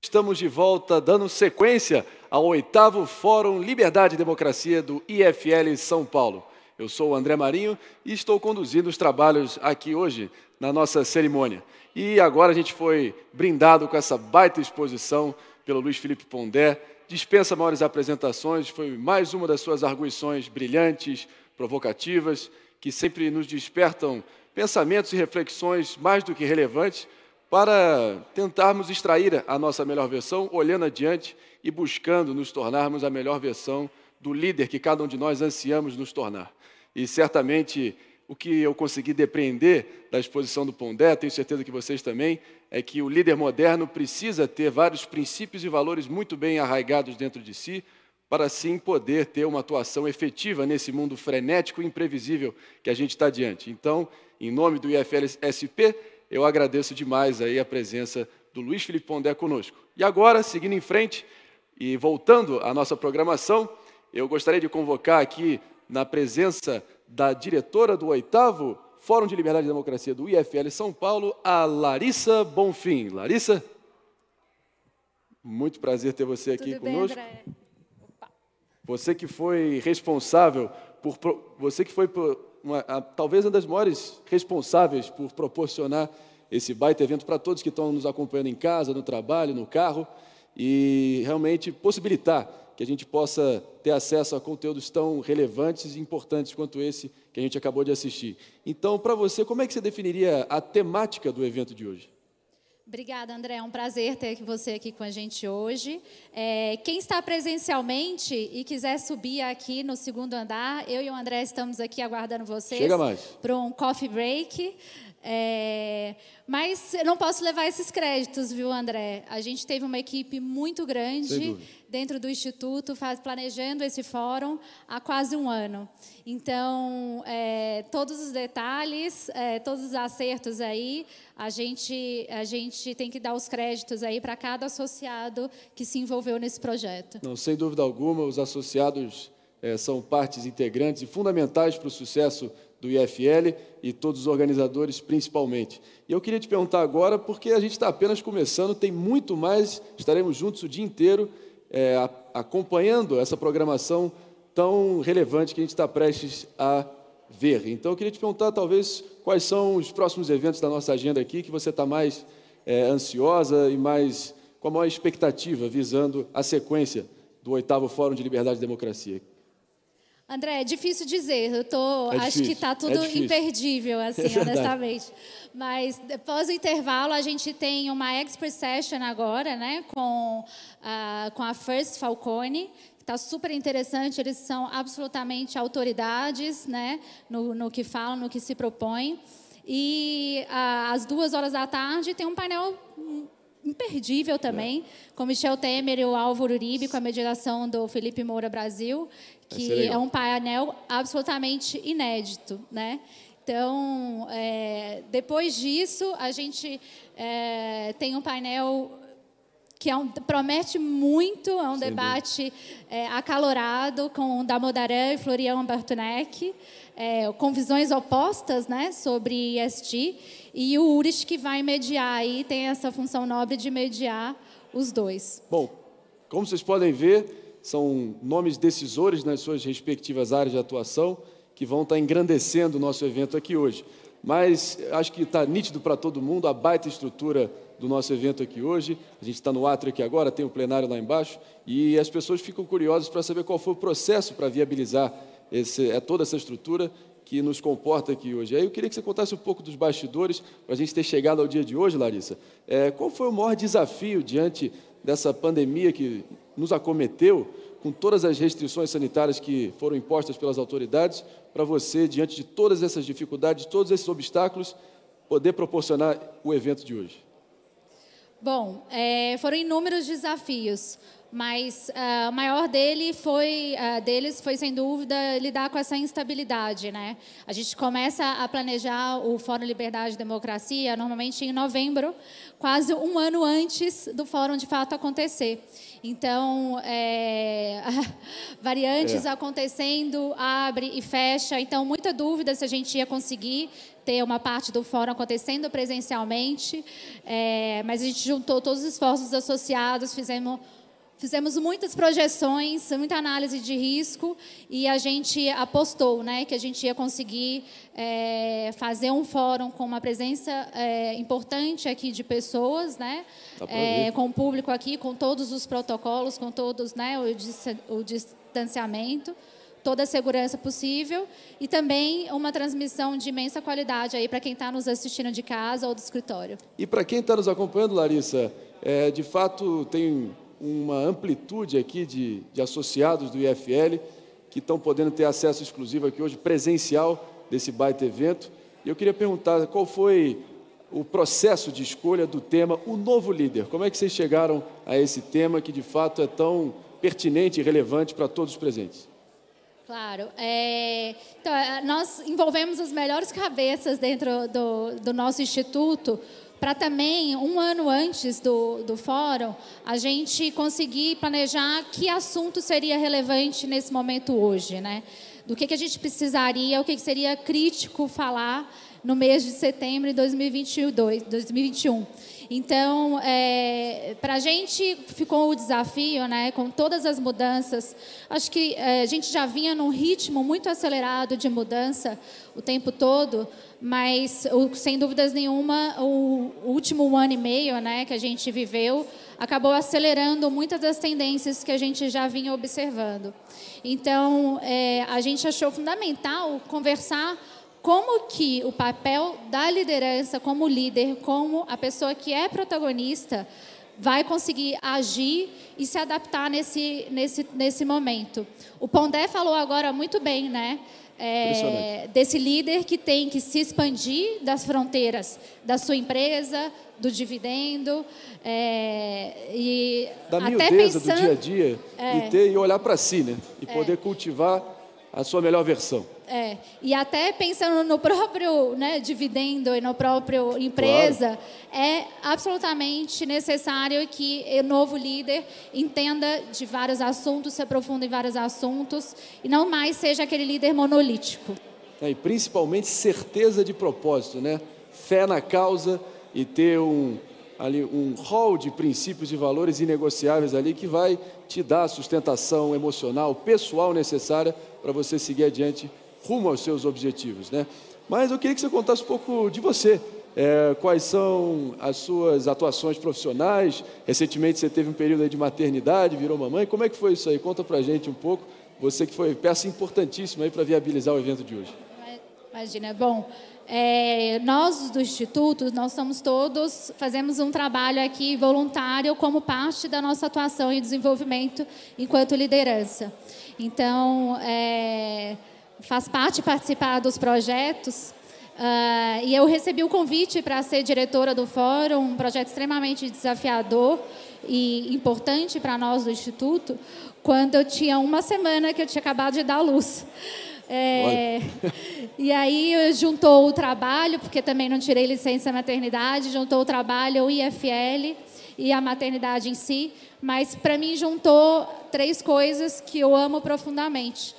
Estamos de volta, dando sequência ao 8º Fórum Liberdade e Democracia do IFL São Paulo. Eu sou o André Marinho e estou conduzindo os trabalhos aqui hoje na nossa cerimônia. E agora a gente foi brindado com essa baita exposição pelo Luiz Felipe Pondé. Dispensa maiores apresentações, foi mais uma das suas arguições brilhantes, provocativas, que sempre nos despertam pensamentos e reflexões mais do que relevantes para tentarmos extrair a nossa melhor versão, olhando adiante e buscando nos tornarmos a melhor versão do líder que cada um de nós ansiamos nos tornar. E certamente o que eu consegui depreender da exposição do Pondé, tenho certeza que vocês também, é que o líder moderno precisa ter vários princípios e valores muito bem arraigados dentro de si, para assim poder ter uma atuação efetiva nesse mundo frenético e imprevisível que a gente está diante. Então, em nome do IFL-SP, eu agradeço demais aí a presença do Luiz Felipe Pondé conosco. E agora, seguindo em frente e voltando à nossa programação, eu gostaria de convocar aqui, na presença da diretora do 8º Fórum de Liberdade e Democracia do IFL São Paulo, a Larissa Bonfim. Larissa, muito prazer ter você aqui conosco. Tudo bem, André? Opa. Você que foi responsável talvez uma das maiores responsáveis por proporcionar esse baita evento para todos que estão nos acompanhando em casa, no trabalho, no carro, e realmente possibilitar que a gente possa ter acesso a conteúdos tão relevantes e importantes quanto esse que a gente acabou de assistir. Então, para você, como é que você definiria a temática do evento de hoje? Obrigada, André. É um prazer ter você aqui com a gente hoje. Quem está presencialmente e quiser subir aqui no 2º andar, eu e o André estamos aqui aguardando vocês para um coffee break. Mas eu não posso levar esses créditos, viu, André? A gente teve uma equipe muito grande dentro do Instituto, planejando esse fórum há quase um ano. Então, todos os detalhes, todos os acertos aí, a gente tem que dar os créditos aí para cada associado que se envolveu nesse projeto. Não, sem dúvida alguma, os associados são partes integrantes e fundamentais para o sucesso do IFL e todos os organizadores, principalmente. E eu queria te perguntar agora, porque a gente está apenas começando, tem muito mais, estaremos juntos o dia inteiro, acompanhando essa programação tão relevante que a gente está prestes a ver. Então, eu queria te perguntar, talvez, quais são os próximos eventos da nossa agenda aqui, que você está mais ansiosa e mais com a maior expectativa, visando a sequência do 8º Fórum de Liberdade e Democracia. André, é difícil dizer, acho que está tudo imperdível, assim, honestamente. Mas, depois do intervalo, a gente tem uma expert session agora, né, com a First Falcone, que está super interessante, eles são absolutamente autoridades, né, no que falam, no que se propõem. E, às 14h tem um painel imperdível também, com Michel Temer e o Álvaro Uribe, com a mediação do Felipe Moura Brasil, que é um painel absolutamente inédito, né? Então, depois disso, a gente tem um painel que promete muito, é um debate acalorado com Damodaran e Florian Bartunek, com visões opostas, né, sobre ESG, e o URIS que vai mediar aí, tem essa função nobre de mediar os dois. Bom, como vocês podem ver, são nomes decisores nas suas respectivas áreas de atuação que vão estar engrandecendo o nosso evento aqui hoje. Mas acho que está nítido para todo mundo a baita estrutura do nosso evento aqui hoje. A gente está no átrio aqui agora, tem o plenário lá embaixo, e as pessoas ficam curiosas para saber qual foi o processo para viabilizar toda essa estrutura que nos comporta aqui hoje. Aí eu queria que você contasse um pouco dos bastidores, para a gente ter chegado ao dia de hoje, Larissa. Qual foi o maior desafio diante dessa pandemia que nos acometeu, com todas as restrições sanitárias que foram impostas pelas autoridades, para você, diante de todas essas dificuldades, todos esses obstáculos, poder proporcionar o evento de hoje? Bom, foram inúmeros desafios. mas o maior deles foi, sem dúvida, lidar com essa instabilidade, né? A gente começa a planejar o Fórum Liberdade e Democracia, normalmente em novembro, quase um ano antes do Fórum, de fato, acontecer. Então, variantes acontecendo, abre e fecha. Então, muita dúvida se a gente ia conseguir ter uma parte do fórum acontecendo presencialmente, mas a gente juntou todos os esforços associados, fizemos muitas projeções, muita análise de risco, e a gente apostou, né, que a gente ia conseguir fazer um fórum com uma presença importante aqui de pessoas, né, com o público aqui, com todos os protocolos, com todos, né, o distanciamento, toda a segurança possível, e também uma transmissão de imensa qualidade aí para quem está nos assistindo de casa ou do escritório. E para quem está nos acompanhando, Larissa, de fato tem uma amplitude aqui de associados do IFL que estão podendo ter acesso exclusivo aqui hoje, presencial, desse baita evento. E eu queria perguntar qual foi o processo de escolha do tema O Novo Líder. Como é que vocês chegaram a esse tema que, de fato, é tão pertinente e relevante para todos os presentes? Claro. Então, nós envolvemos as melhores cabeças dentro do nosso instituto para também, um ano antes do fórum, a gente conseguir planejar que assunto seria relevante nesse momento hoje, né? Do que a gente precisaria, o que seria crítico falar no mês de setembro de 2021. Então, para a gente ficou o desafio, né, com todas as mudanças. Acho que a gente já vinha num ritmo muito acelerado de mudança o tempo todo, mas, sem dúvidas nenhuma, o último ano e meio, né, que a gente viveu acabou acelerando muitas das tendências que a gente já vinha observando. Então, a gente achou fundamental conversar como que o papel da liderança como líder, como a pessoa que é protagonista, vai conseguir agir e se adaptar nesse momento. O Pondé falou agora muito bem, né? Desse líder que tem que se expandir das fronteiras da sua empresa, do dividendo, e da miudeza do dia a dia, e olhar para si, né? E poder cultivar a sua melhor versão. E até pensando no próprio, né, dividendo e no próprio empresa, claro, é absolutamente necessário que o novo líder entenda de vários assuntos, se aprofunde em vários assuntos e não mais seja aquele líder monolítico. E principalmente certeza de propósito, né? Fé na causa e ter um rol de princípios e valores inegociáveis ali que vai te dar a sustentação emocional, pessoal necessária para você seguir adiante rumo aos seus objetivos, né? Mas eu queria que você contasse um pouco de você. Quais são as suas atuações profissionais? Recentemente você teve um período aí de maternidade, virou mamãe. Como é que foi isso aí? Conta pra gente um pouco. Você que foi peça importantíssima aí para viabilizar o evento de hoje. Imagina, bom, nós do Instituto, nós fazemos um trabalho aqui voluntário como parte da nossa atuação e desenvolvimento enquanto liderança. Então, faz parte participar dos projetos, e eu recebi o convite para ser diretora do Fórum, um projeto extremamente desafiador e importante para nós do Instituto, quando eu tinha uma semana que eu tinha acabado de dar à luz. E aí juntou o trabalho, porque também não tirei licença maternidade, juntou o trabalho, o IFL e a maternidade em si, mas para mim juntou 3 coisas que eu amo profundamente.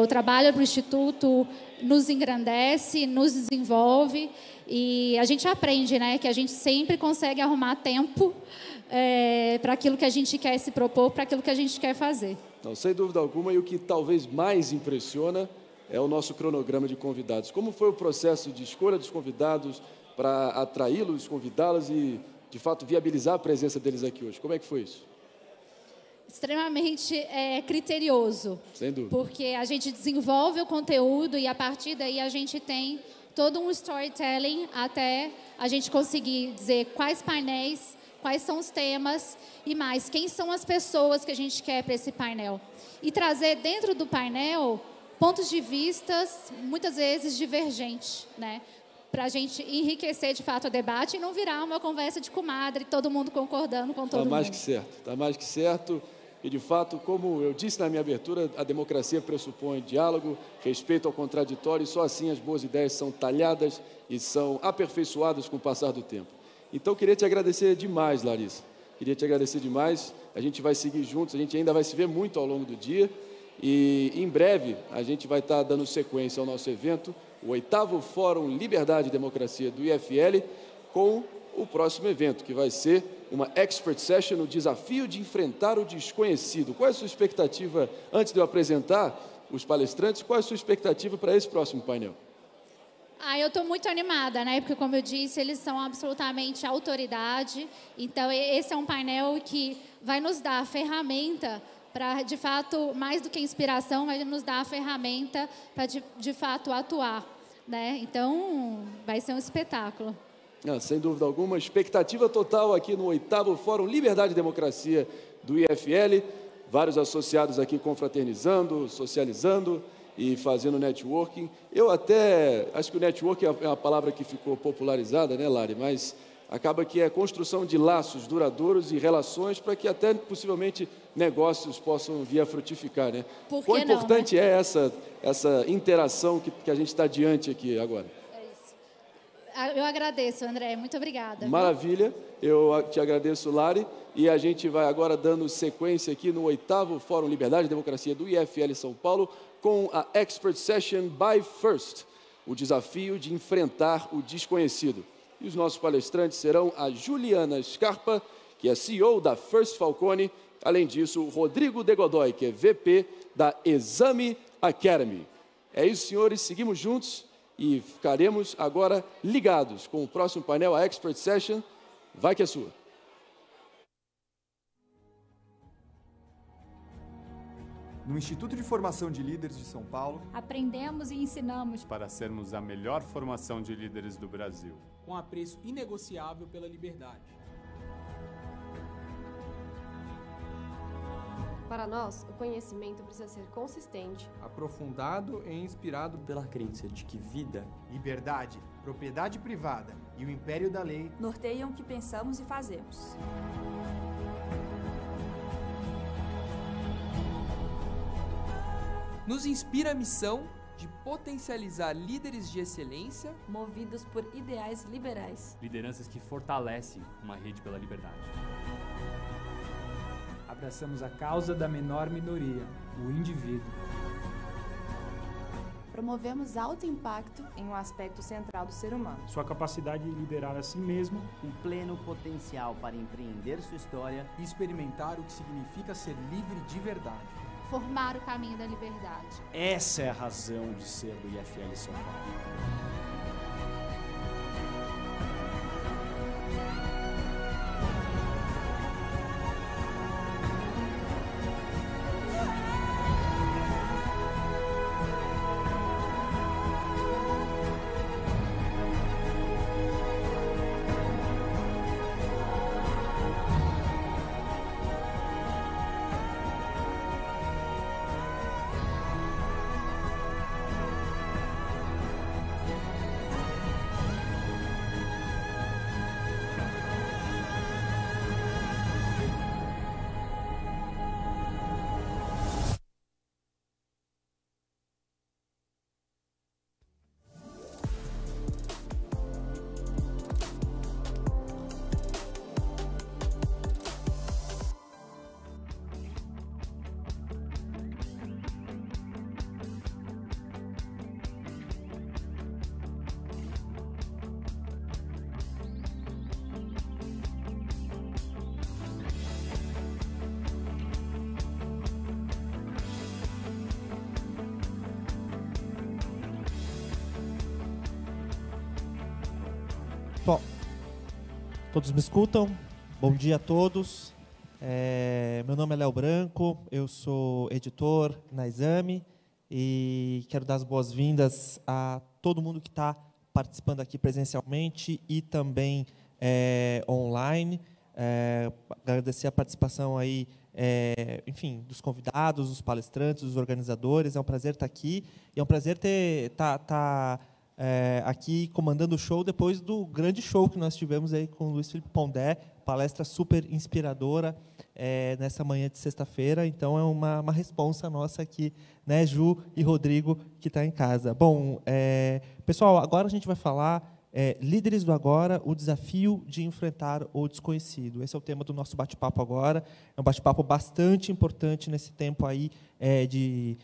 O trabalho para o Instituto nos engrandece, nos desenvolve e a gente aprende, né, que a gente sempre consegue arrumar tempo para aquilo que a gente quer se propor, para aquilo que a gente quer fazer. Não, sem dúvida alguma, e o que talvez mais impressiona é o nosso cronograma de convidados. Como foi o processo de escolha dos convidados para atraí-los, convidá-los e, de fato, viabilizar a presença deles aqui hoje? Como é que foi isso? Extremamente criterioso. Sem dúvida. Porque a gente desenvolve o conteúdo e, a partir daí, a gente tem todo um storytelling até a gente conseguir dizer quais painéis, quais são os temas e mais, quem são as pessoas que a gente quer para esse painel. E trazer dentro do painel pontos de vistas, muitas vezes divergentes, né? Para a gente enriquecer, de fato, o debate e não virar uma conversa de comadre, todo mundo concordando com todo mundo. Está mais que certo, está mais que certo. E, de fato, como eu disse na minha abertura, a democracia pressupõe diálogo, respeito ao contraditório, e só assim as boas ideias são talhadas e são aperfeiçoadas com o passar do tempo. Então, queria te agradecer demais, Larissa. Queria te agradecer demais. A gente vai seguir juntos, a gente ainda vai se ver muito ao longo do dia. E, em breve, a gente vai estar dando sequência ao nosso evento, o 8º Fórum Liberdade e Democracia do IFL, com o próximo evento, que vai ser uma Expert Session, o desafio de enfrentar o desconhecido. Qual é a sua expectativa, antes de eu apresentar os palestrantes, qual é a sua expectativa para esse próximo painel? Eu estou muito animada, né? Porque, como eu disse, eles são absolutamente autoridade. Então, esse é um painel que vai nos dar a ferramenta para, de fato, mais do que inspiração, vai nos dar a ferramenta para, de fato, atuar, né? Então, vai ser um espetáculo. Sem dúvida alguma, expectativa total aqui no 8º Fórum Liberdade e Democracia do IFL. Vários associados aqui confraternizando, socializando e fazendo networking. Eu até acho que o networking é uma palavra que ficou popularizada, né, Lari? Mas acaba que é a construção de laços duradouros e relações para que até possivelmente negócios possam vir a frutificar, né? Quão importante é essa interação que a gente está diante aqui agora? Eu agradeço, André. Muito obrigada. Maravilha. Eu te agradeço, Lari. E a gente vai agora dando sequência aqui no 8º Fórum Liberdade e Democracia do IFL São Paulo com a Expert Session by First, o desafio de enfrentar o desconhecido. E os nossos palestrantes serão a Juliana Scarpa, que é CEO da First Falcone, além disso, o Rodrigo De Godoy, que é VP da Exame Academy. É isso, senhores. Seguimos juntos e ficaremos agora ligados com o próximo painel, a Expert Session. Vai que é sua. No Instituto de Formação de Líderes de São Paulo, aprendemos e ensinamos para sermos a melhor formação de líderes do Brasil, com apreço inegociável pela liberdade. Para nós, o conhecimento precisa ser consistente, aprofundado e inspirado pela crença de que vida, liberdade, propriedade privada e o império da lei norteiam o que pensamos e fazemos. Nos inspira a missão de potencializar líderes de excelência movidos por ideais liberais. Lideranças que fortalecem uma rede pela liberdade. Abraçamos a causa da menor minoria, o indivíduo. Promovemos alto impacto em um aspecto central do ser humano. Sua capacidade de liderar a si mesmo. Um pleno potencial para empreender sua história e experimentar o que significa ser livre de verdade. Formar o caminho da liberdade. Essa é a razão de ser do IFL São Paulo. Bom, todos me escutam? Bom dia a todos. Meu nome é Léo Branco, eu sou editor na Exame e quero dar as boas-vindas a todo mundo que está participando aqui presencialmente e também online. Agradecer a participação aí, enfim, dos convidados, dos palestrantes, dos organizadores. É um prazer estar aqui e é um prazer estar aqui comandando o show depois do grande show que nós tivemos aí com o Luiz Felipe Pondé, palestra super inspiradora nessa manhã de sexta-feira. Então, é uma responsa nossa aqui, né, Ju e Rodrigo, que está em casa. Bom, pessoal, agora a gente vai falar líderes do agora, o desafio de enfrentar o desconhecido. Esse é o tema do nosso bate-papo agora. É um bate-papo bastante importante nesse tempo aí de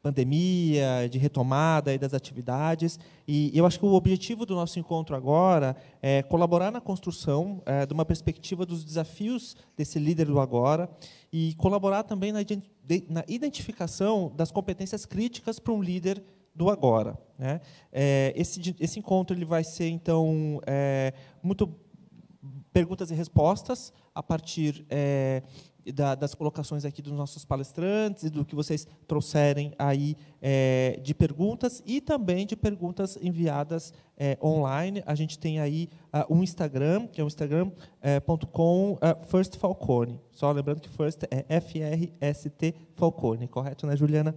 pandemia, de retomada aí das atividades. E eu acho que o objetivo do nosso encontro agora é colaborar na construção de uma perspectiva dos desafios desse líder do agora e colaborar também na identificação das competências críticas para um líder do agora, né? Esse encontro ele vai ser, então, muito perguntas e respostas a partir das colocações aqui dos nossos palestrantes e do que vocês trouxerem aí de perguntas e também de perguntas enviadas online. A gente tem aí um Instagram, que é o instagram.com firstfalcone. Só lembrando que first é F-R-S-T Falcone, correto, né, Juliana?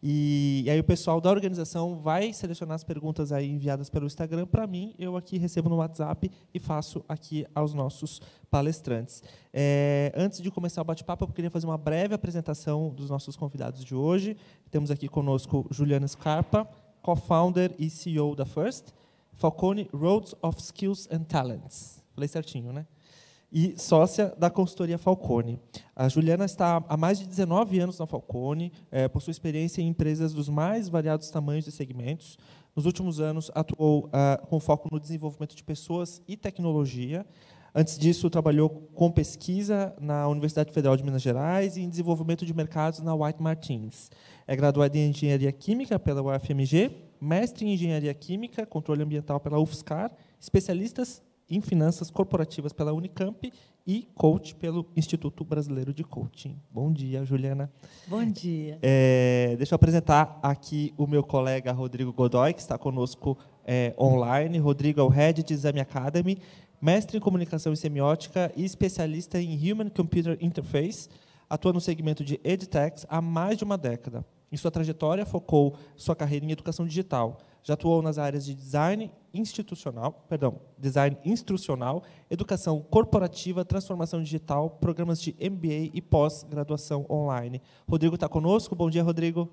E aí o pessoal da organização vai selecionar as perguntas aí enviadas pelo Instagram para mim, eu aqui recebo no WhatsApp e faço aqui aos nossos palestrantes. Antes de começar o bate-papo, eu queria fazer uma breve apresentação dos nossos convidados de hoje. Temos aqui conosco Juliana Scarpa, co-founder e CEO da First, Falcone Roads of Skills and Talents. Falei certinho, né? E sócia da consultoria Falcone. A Juliana está há mais de 19 anos na Falcone, possui experiência em empresas dos mais variados tamanhos e segmentos. Nos últimos anos, atuou com foco no desenvolvimento de pessoas e tecnologia. Antes disso, trabalhou com pesquisa na Universidade Federal de Minas Gerais e em desenvolvimento de mercados na White Martins. É graduada em Engenharia Química pela UFMG, mestre em Engenharia Química, Controle Ambiental pela UFSCar, especialistas em Finanças Corporativas pela Unicamp e coach pelo Instituto Brasileiro de Coaching. Bom dia, Juliana. Bom dia. Deixa eu apresentar aqui o meu colega Rodrigo Godoy, que está conosco online. Rodrigo é o Head de Exame Academy, mestre em Comunicação e Semiótica e especialista em Human Computer Interface. Atua no segmento de EdTech há mais de uma década. Em sua trajetória, focou sua carreira em educação digital. Já atuou nas áreas de design instrucional, educação corporativa, transformação digital, programas de MBA e pós-graduação online. Rodrigo está conosco. Bom dia, Rodrigo.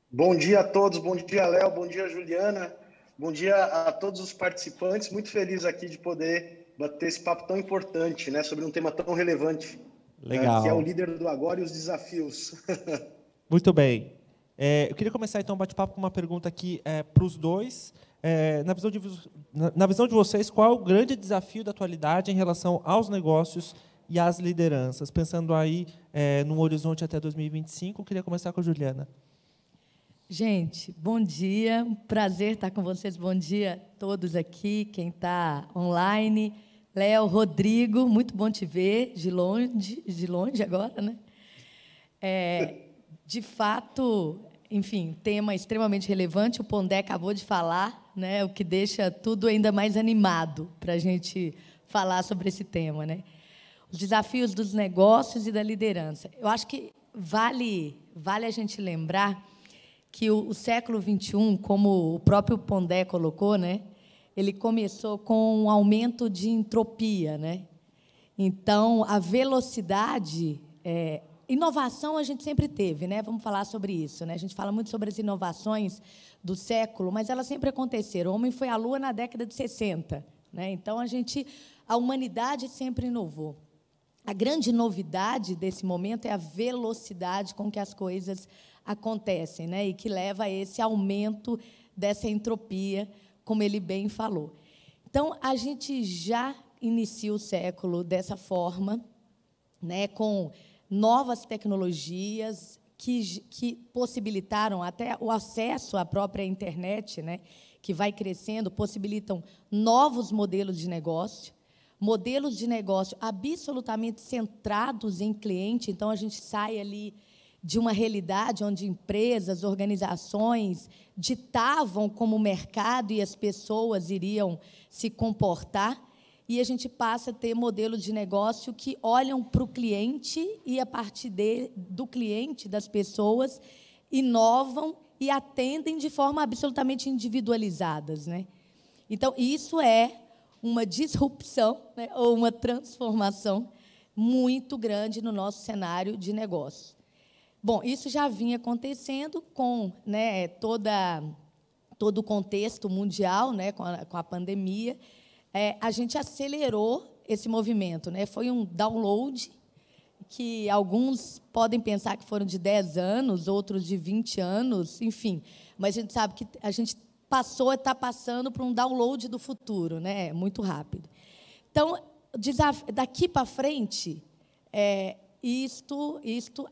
Bom dia a todos. Bom dia, Léo. Bom dia, Juliana. Bom dia a todos os participantes. Muito feliz aqui de poder bater esse papo tão importante, né, sobre um tema tão relevante. Legal. Que é o líder do agora e os desafios. Muito bem. Eu queria começar, então, o bate-papo com uma pergunta aqui para os dois. Na visão de vocês, qual é o grande desafio da atualidade em relação aos negócios e às lideranças? Pensando aí num horizonte até 2025, eu queria começar com a Juliana. Gente, bom dia. Um prazer estar com vocês. Bom dia a todos aqui, quem está online. Léo, Rodrigo, muito bom te ver, de longe agora, né? De fato, enfim, tema extremamente relevante, o Pondé acabou de falar, né, o que deixa tudo ainda mais animado para a gente falar sobre esse tema, né? Os desafios dos negócios e da liderança. Eu acho que vale a gente lembrar que o século XXI, como o próprio Pondé colocou, né, ele começou com um aumento de entropia, né? Então, a velocidade... Inovação a gente sempre teve, né? Vamos falar sobre isso, né? A gente fala muito sobre as inovações do século, mas elas sempre aconteceram. O homem foi à Lua na década de 60, né? Então a humanidade sempre inovou. A grande novidade desse momento é a velocidade com que as coisas acontecem, né? E que leva a esse aumento dessa entropia, como ele bem falou. Então a gente já inicia o século dessa forma, né? Com novas tecnologias que possibilitaram até o acesso à própria internet, né, que vai crescendo, possibilitam novos modelos de negócio absolutamente centrados em cliente. Então, a gente sai ali de uma realidade onde empresas, organizações ditavam como o mercado e as pessoas iriam se comportar, e a gente passa a ter modelos de negócio que olham para o cliente e, a partir do cliente, das pessoas, inovam e atendem de forma absolutamente individualizadas, né? Então, isso é uma disrupção, né, ou uma transformação muito grande no nosso cenário de negócio. Bom, isso já vinha acontecendo com, né, todo o contexto mundial, né, com a pandemia. A gente acelerou esse movimento, né? Foi um download que alguns podem pensar que foram de 10 anos, outros de 20 anos, enfim. Mas a gente sabe que a gente está passando por um download do futuro, né? Muito rápido. Então, daqui para frente, isto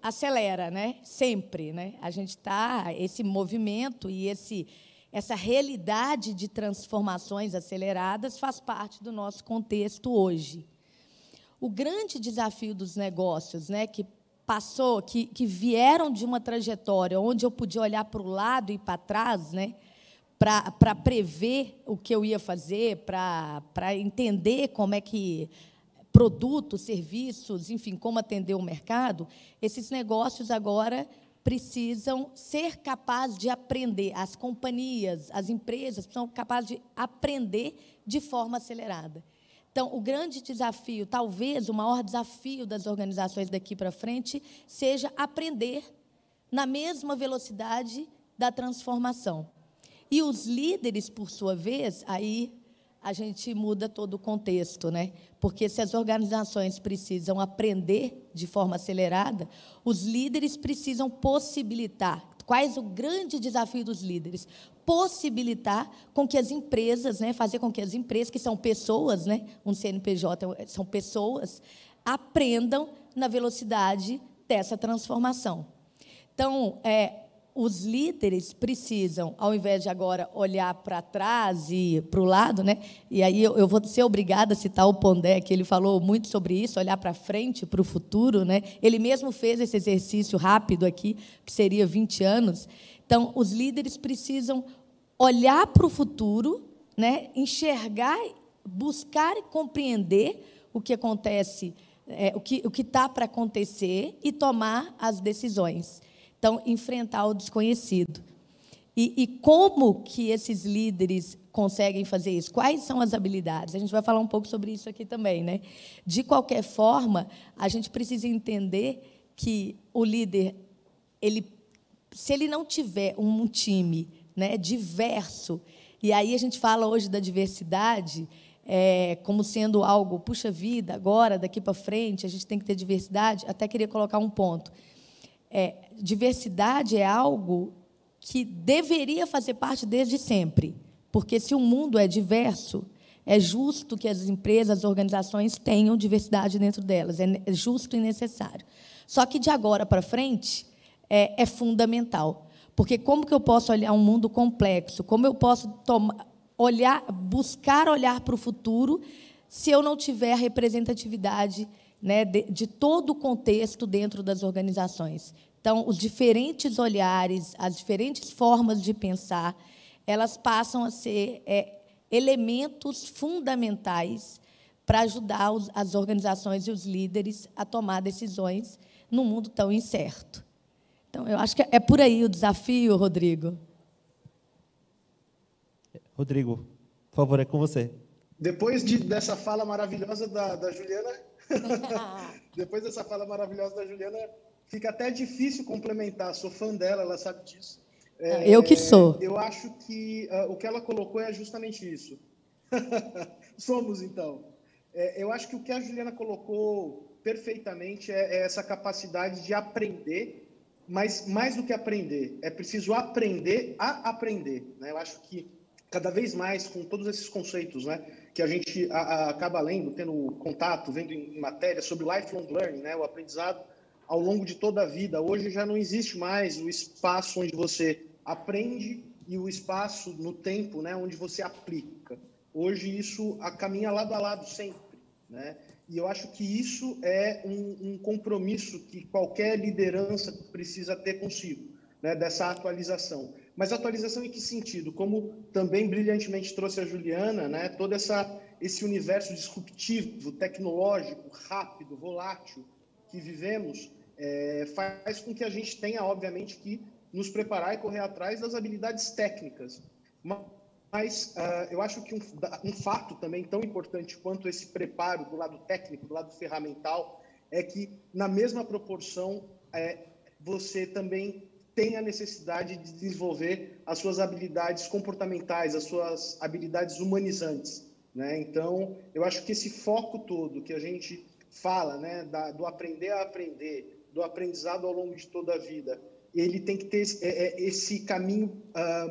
acelera, né? Sempre, né? A gente está, esse movimento e essa realidade de transformações aceleradas faz parte do nosso contexto hoje. O grande desafio dos negócios, né, que vieram de uma trajetória onde eu podia olhar para o lado e para trás, né, para prever o que eu ia fazer, para entender como é que produtos, serviços, enfim, como atender o mercado, esses negócios agora precisam ser capazes de aprender. As companhias, as empresas são capazes de aprender de forma acelerada. Então, o grande desafio, talvez o maior desafio das organizações daqui para frente, seja aprender na mesma velocidade da transformação. E os líderes, por sua vez, aí a gente muda todo o contexto, né? Porque se as organizações precisam aprender de forma acelerada, os líderes precisam possibilitar. Qual o grande desafio dos líderes? Possibilitar com que as empresas, né, fazer com que as empresas, que são pessoas, né, um CNPJ são pessoas, aprendam na velocidade dessa transformação. Então, os líderes precisam, ao invés de agora olhar para trás e para o lado, né? E aí eu vou ser obrigada a citar o Pondé, que ele falou muito sobre isso, olhar para frente, para o futuro, né? Ele mesmo fez esse exercício rápido aqui, que seria 20 anos. Então, os líderes precisam olhar para o futuro, né? Enxergar, buscar e compreender o que acontece, o que está para acontecer e tomar as decisões. Então, enfrentar o desconhecido. E como que esses líderes conseguem fazer isso? Quais são as habilidades? A gente vai falar um pouco sobre isso aqui também, né? De qualquer forma, a gente precisa entender que o líder, se ele não tiver um time, né, diverso, e aí a gente fala hoje da diversidade como sendo algo, puxa vida, agora, daqui para frente, a gente tem que ter diversidade. Até queria colocar um ponto. Diversidade é algo que deveria fazer parte desde sempre, porque se o mundo é diverso, é justo que as empresas, as organizações tenham diversidade dentro delas, é justo e necessário. Só que de agora para frente é fundamental, porque como que eu posso olhar um mundo complexo, como eu posso buscar olhar para o futuro se eu não tiver a representatividade, né, de todo o contexto dentro das organizações. Então, os diferentes olhares, as diferentes formas de pensar, elas passam a ser elementos fundamentais para ajudar as organizações e os líderes a tomar decisões num mundo tão incerto. Então, eu acho que é por aí o desafio, Rodrigo. Rodrigo, por favor, é com você. Depois dessa fala maravilhosa da Juliana, depois dessa fala maravilhosa da Juliana, fica até difícil complementar. Sou fã dela, ela sabe disso. Eu que sou. Eu acho que o que ela colocou é justamente isso. Somos, então. Eu acho que o que a Juliana colocou perfeitamente é essa capacidade de aprender, mas mais do que aprender, é preciso aprender a aprender, né? Eu acho que cada vez mais, com todos esses conceitos, né, que a gente acaba lendo, tendo contato, vendo em matéria sobre lifelong learning, né, o aprendizado ao longo de toda a vida. Hoje já não existe mais o espaço onde você aprende e o espaço no tempo, né, onde você aplica. Hoje isso caminha lado a lado sempre, né? E eu acho que isso é um compromisso que qualquer liderança precisa ter consigo, né, dessa atualização. Mas atualização em que sentido? Como também brilhantemente trouxe a Juliana, né, todo esse universo disruptivo, tecnológico, rápido, volátil que vivemos, faz com que a gente tenha, obviamente, que nos preparar e correr atrás das habilidades técnicas. Mas eu acho que um fato também tão importante quanto esse preparo do lado técnico, do lado ferramental, é que, na mesma proporção, você também tem a necessidade de desenvolver as suas habilidades comportamentais, as suas habilidades humanizantes, né? Então, eu acho que esse foco todo que a gente fala, né, do aprender a aprender, do aprendizado ao longo de toda a vida, ele tem que ter esse caminho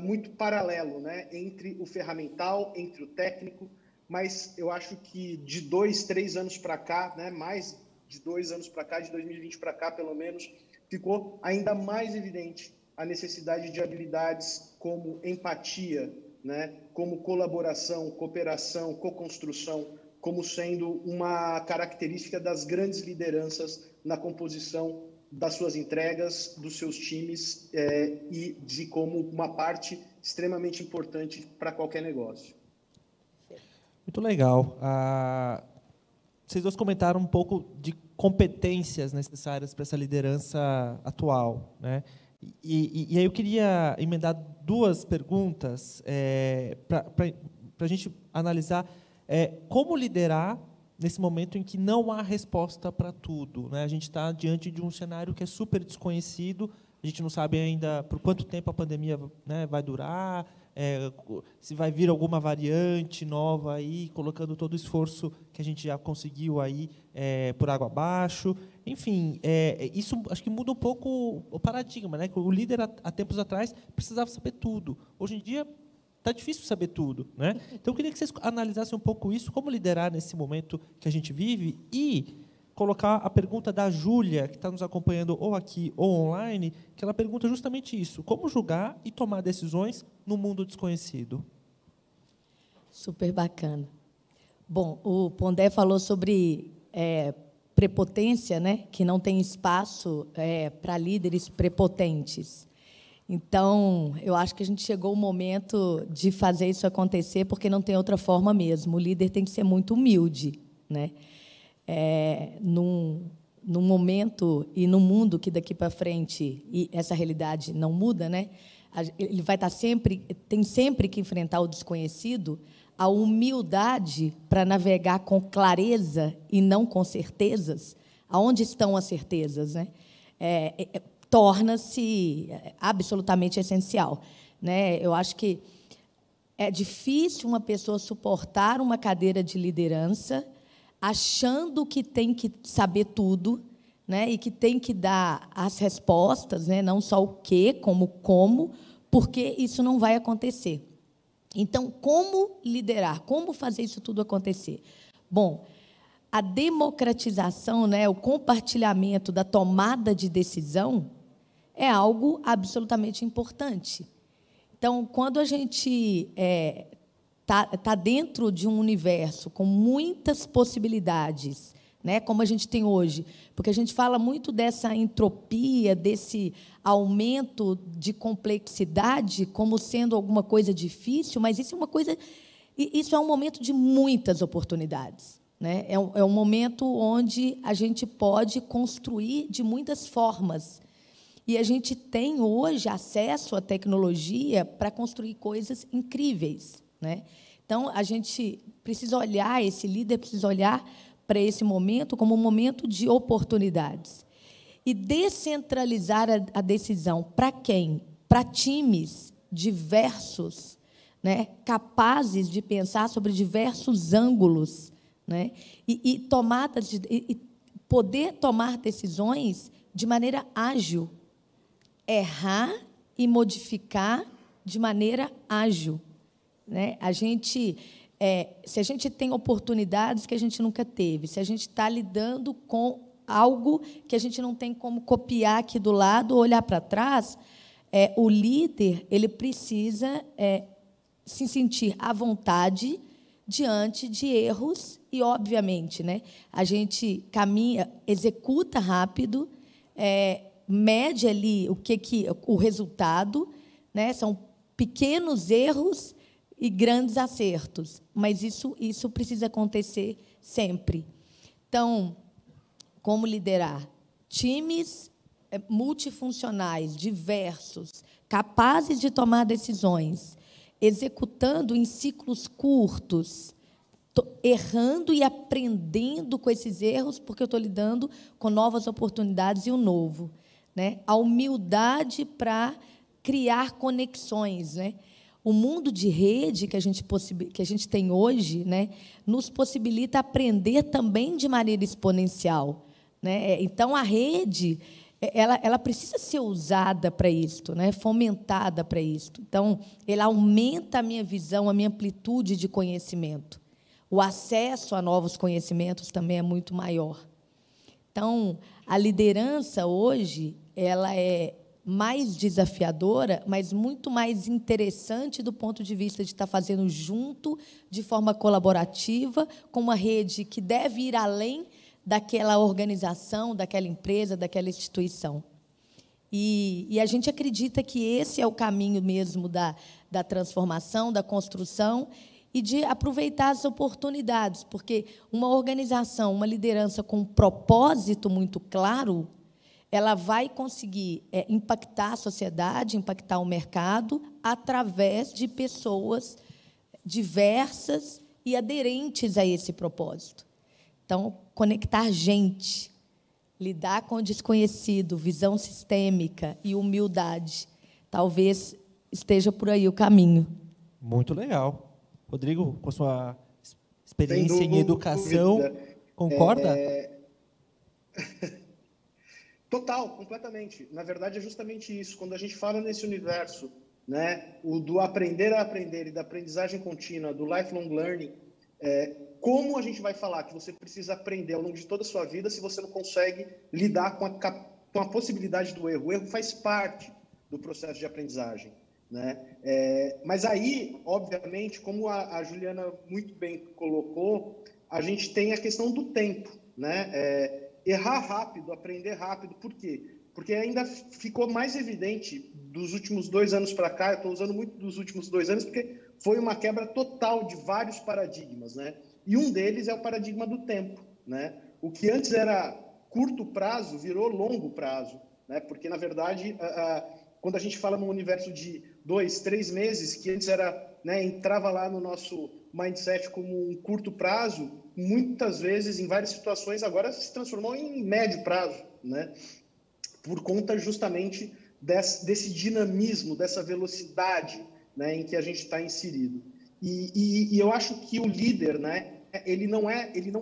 muito paralelo, né, entre o ferramental, entre o técnico, mas eu acho que de 2, 3 anos para cá, né, mais de 2 anos para cá, de 2020 para cá, pelo menos, ficou ainda mais evidente a necessidade de habilidades como empatia, né, como colaboração, cooperação, co-construção, como sendo uma característica das grandes lideranças na composição das suas entregas, dos seus times e de como uma parte extremamente importante para qualquer negócio. Muito legal. Vocês dois comentaram um pouco de competências necessárias para essa liderança atual, né? E aí eu queria emendar 2 perguntas para a gente analisar como liderar nesse momento em que não há resposta para tudo, né? A gente está diante de um cenário que é super desconhecido, a gente não sabe ainda por quanto tempo a pandemia, né, vai durar, se vai vir alguma variante nova aí, colocando todo o esforço que a gente já conseguiu aí por água abaixo. Enfim, isso acho que muda um pouco o paradigma, né? O líder, há tempos atrás, precisava saber tudo. Hoje em dia, está difícil saber tudo, né? Então, eu queria que vocês analisassem um pouco isso, como liderar nesse momento que a gente vive, e colocar a pergunta da Júlia, que está nos acompanhando ou aqui ou online, que ela pergunta justamente isso: como julgar e tomar decisões no mundo desconhecido? Super bacana. Bom, o Pondé falou sobre prepotência, né? Que não tem espaço para líderes prepotentes. Então, eu acho que a gente chegou o momento de fazer isso acontecer, porque não tem outra forma mesmo. O líder tem que ser muito humilde, né? Num momento e num mundo que daqui para frente e essa realidade não muda, né? Ele vai estar tem sempre que enfrentar o desconhecido. A humildade para navegar com clareza e não com certezas. Aonde estão as certezas, né? Torna-se absolutamente essencial, né? Eu acho que é difícil uma pessoa suportar uma cadeira de liderança achando que tem que saber tudo, né? E que tem que dar as respostas, né? Não só o quê, como, porque isso não vai acontecer. Então, como liderar? Como fazer isso tudo acontecer? Bom, a democratização, né? O compartilhamento da tomada de decisão é algo absolutamente importante. Então, quando a gente tá dentro de um universo com muitas possibilidades, né, como a gente tem hoje, porque a gente fala muito dessa entropia, desse aumento de complexidade como sendo alguma coisa difícil, mas isso é um momento de muitas oportunidades, né? É um momento onde a gente pode construir de muitas formas. E a gente tem hoje acesso à tecnologia para construir coisas incríveis, né? Então, a gente precisa olhar, esse líder precisa olhar para esse momento como um momento de oportunidades. E descentralizar a decisão para quem? Para times diversos, né? Capazes de pensar sobre diversos ângulos, né? E poder tomar decisões de maneira ágil. Errar e modificar de maneira ágil, né? Se a gente tem oportunidades que a gente nunca teve, se a gente está lidando com algo que a gente não tem como copiar aqui do lado ou olhar para trás, o líder ele precisa se sentir à vontade diante de erros e, obviamente, né, a gente caminha, executa rápido, mede ali o resultado, né? São pequenos erros e grandes acertos, mas isso precisa acontecer sempre. Então, como liderar times multifuncionais, diversos, capazes de tomar decisões, executando em ciclos curtos, errando e aprendendo com esses erros, porque eu estou lidando com novas oportunidades e o novo, né? A humildade para criar conexões, né? O mundo de rede que a gente tem hoje, né, nos possibilita aprender também de maneira exponencial, né? Então, a rede ela precisa ser usada para isto, né, fomentada para isto. Então, ela aumenta a minha visão, a minha amplitude de conhecimento. O acesso a novos conhecimentos também é muito maior. Então, a liderança hoje ela é mais desafiadora, mas muito mais interessante do ponto de vista de estar fazendo junto, de forma colaborativa, com uma rede que deve ir além daquela organização, daquela empresa, daquela instituição. E a gente acredita que esse é o caminho mesmo da transformação, da construção e de aproveitar as oportunidades, porque uma organização, uma liderança com um propósito muito claro, ela vai conseguir impactar a sociedade, impactar o mercado, através de pessoas diversas e aderentes a esse propósito. Então, conectar gente, lidar com o desconhecido, visão sistêmica e humildade, talvez esteja por aí o caminho. Muito legal. Rodrigo, com a sua experiência em educação, concorda? Total, completamente. Na verdade, é justamente isso. Quando a gente fala nesse universo, né, o do aprender a aprender e da aprendizagem contínua, do lifelong learning, como a gente vai falar que você precisa aprender ao longo de toda a sua vida se você não consegue lidar com a possibilidade do erro? O erro faz parte do processo de aprendizagem, né? Mas aí, obviamente, como a Juliana muito bem colocou, a gente tem a questão do tempo, né? Errar rápido, aprender rápido. Por quê? Porque ainda ficou mais evidente dos últimos 2 anos para cá, eu estou usando muito dos últimos 2 anos, porque foi uma quebra total de vários paradigmas, né? E um deles é o paradigma do tempo, né? O que antes era curto prazo virou longo prazo, né? Porque, na verdade, quando a gente fala num universo de 2, 3 meses, que antes era, né, entrava lá no nosso mindset como um curto prazo, muitas vezes, em várias situações, agora se transformou em médio prazo, né? Por conta justamente desse dinamismo, dessa velocidade, né, em que a gente está inserido. E eu acho que o líder, né, ele não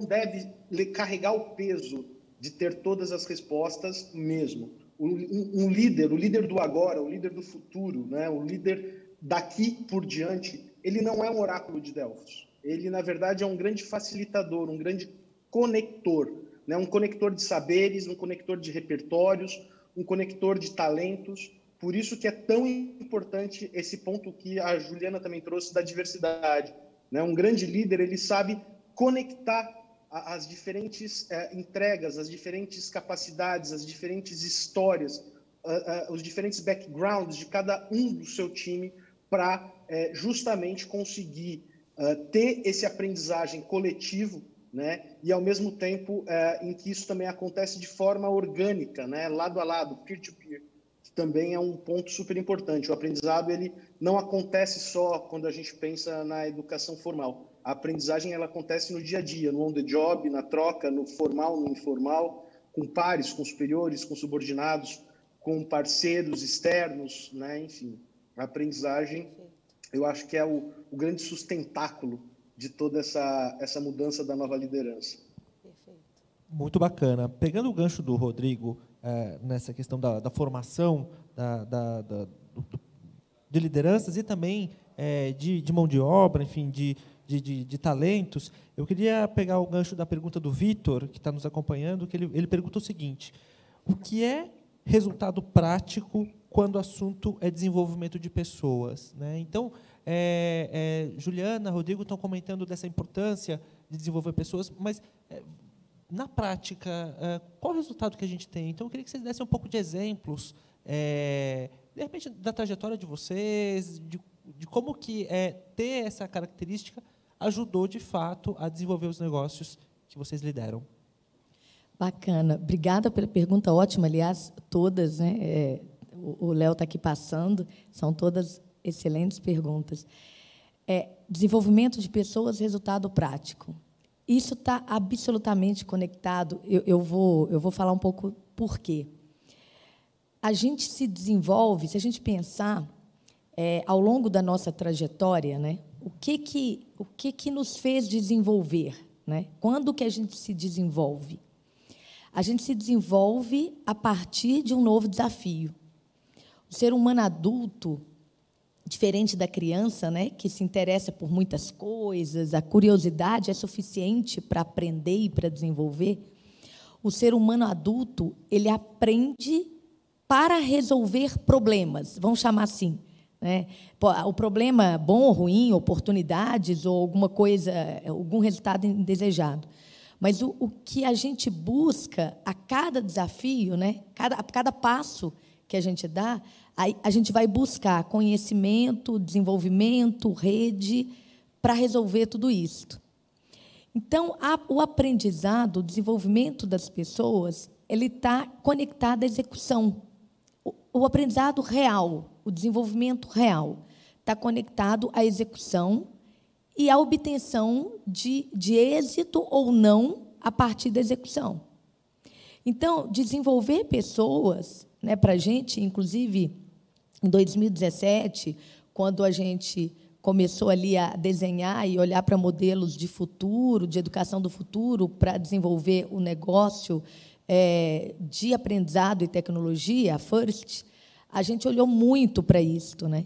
deve carregar o peso de ter todas as respostas mesmo. O líder do agora, o líder do futuro, né, o líder daqui por diante, ele não é um oráculo de Delfos. Ele, na verdade, é um grande facilitador, um grande conector, né, um conector de saberes, um conector de repertórios, um conector de talentos. Por isso que é tão importante esse ponto que a Juliana também trouxe da diversidade, né? Um grande líder, ele sabe conectar as diferentes entregas, as diferentes capacidades, as diferentes histórias, os diferentes backgrounds de cada um do seu time para justamente conseguir ter esse aprendizagem coletivo, né? E, ao mesmo tempo, em que isso também acontece de forma orgânica, né? Lado a lado, peer-to-peer. Também é um ponto super importante. O aprendizado ele não acontece só quando a gente pensa na educação formal. A aprendizagem ela acontece no dia a dia, no on the job, na troca, no formal, no informal, com pares, com superiores, com subordinados, com parceiros externos, né? Enfim, a aprendizagem eu acho que é o grande sustentáculo de toda essa mudança da nova liderança. Perfeito. Muito bacana. Pegando o gancho do Rodrigo, nessa questão da formação de lideranças e também de mão de obra, enfim, de talentos, eu queria pegar o gancho da pergunta do Vitor, que está nos acompanhando, que ele pergunta o seguinte: o que é resultado prático quando o assunto é desenvolvimento de pessoas, né? Então, Juliana, Rodrigo estão comentando dessa importância de desenvolver pessoas, mas na prática, qual o resultado que a gente tem? Então, eu queria que vocês dessem um pouco de exemplos, de repente, da trajetória de vocês, de como que ter essa característica ajudou, de fato, a desenvolver os negócios que vocês lideram. Bacana. Obrigada pela pergunta ótima, aliás, todas, né? O Léo está aqui passando, são todas excelentes perguntas. Desenvolvimento de pessoas, resultado prático. Isso está absolutamente conectado. Eu vou falar um pouco por quê. A gente se desenvolve, se a gente pensar ao longo da nossa trajetória, né, o que nos fez desenvolver, né? Quando que a gente se desenvolve? A gente se desenvolve a partir de um novo desafio. O ser humano adulto, diferente da criança, né, que se interessa por muitas coisas, a curiosidade é suficiente para aprender e para desenvolver. O ser humano adulto, ele aprende para resolver problemas, vamos chamar assim, né? O problema bom ou ruim, oportunidades ou alguma coisa, algum resultado indesejado. Mas o que a gente busca a cada desafio, né, a cada passo que a gente dá, a gente vai buscar conhecimento, desenvolvimento, rede, para resolver tudo isso. Então, o aprendizado, o desenvolvimento das pessoas, ele está conectado à execução. O aprendizado real, o desenvolvimento real, está conectado à execução e à obtenção de êxito ou não a partir da execução. Então, desenvolver pessoas, né, para a gente, inclusive, em 2017, quando a gente começou ali a desenhar e olhar para modelos de futuro, de educação do futuro, para desenvolver o negócio de aprendizado e tecnologia, a FIRST, a gente olhou muito para isso, né?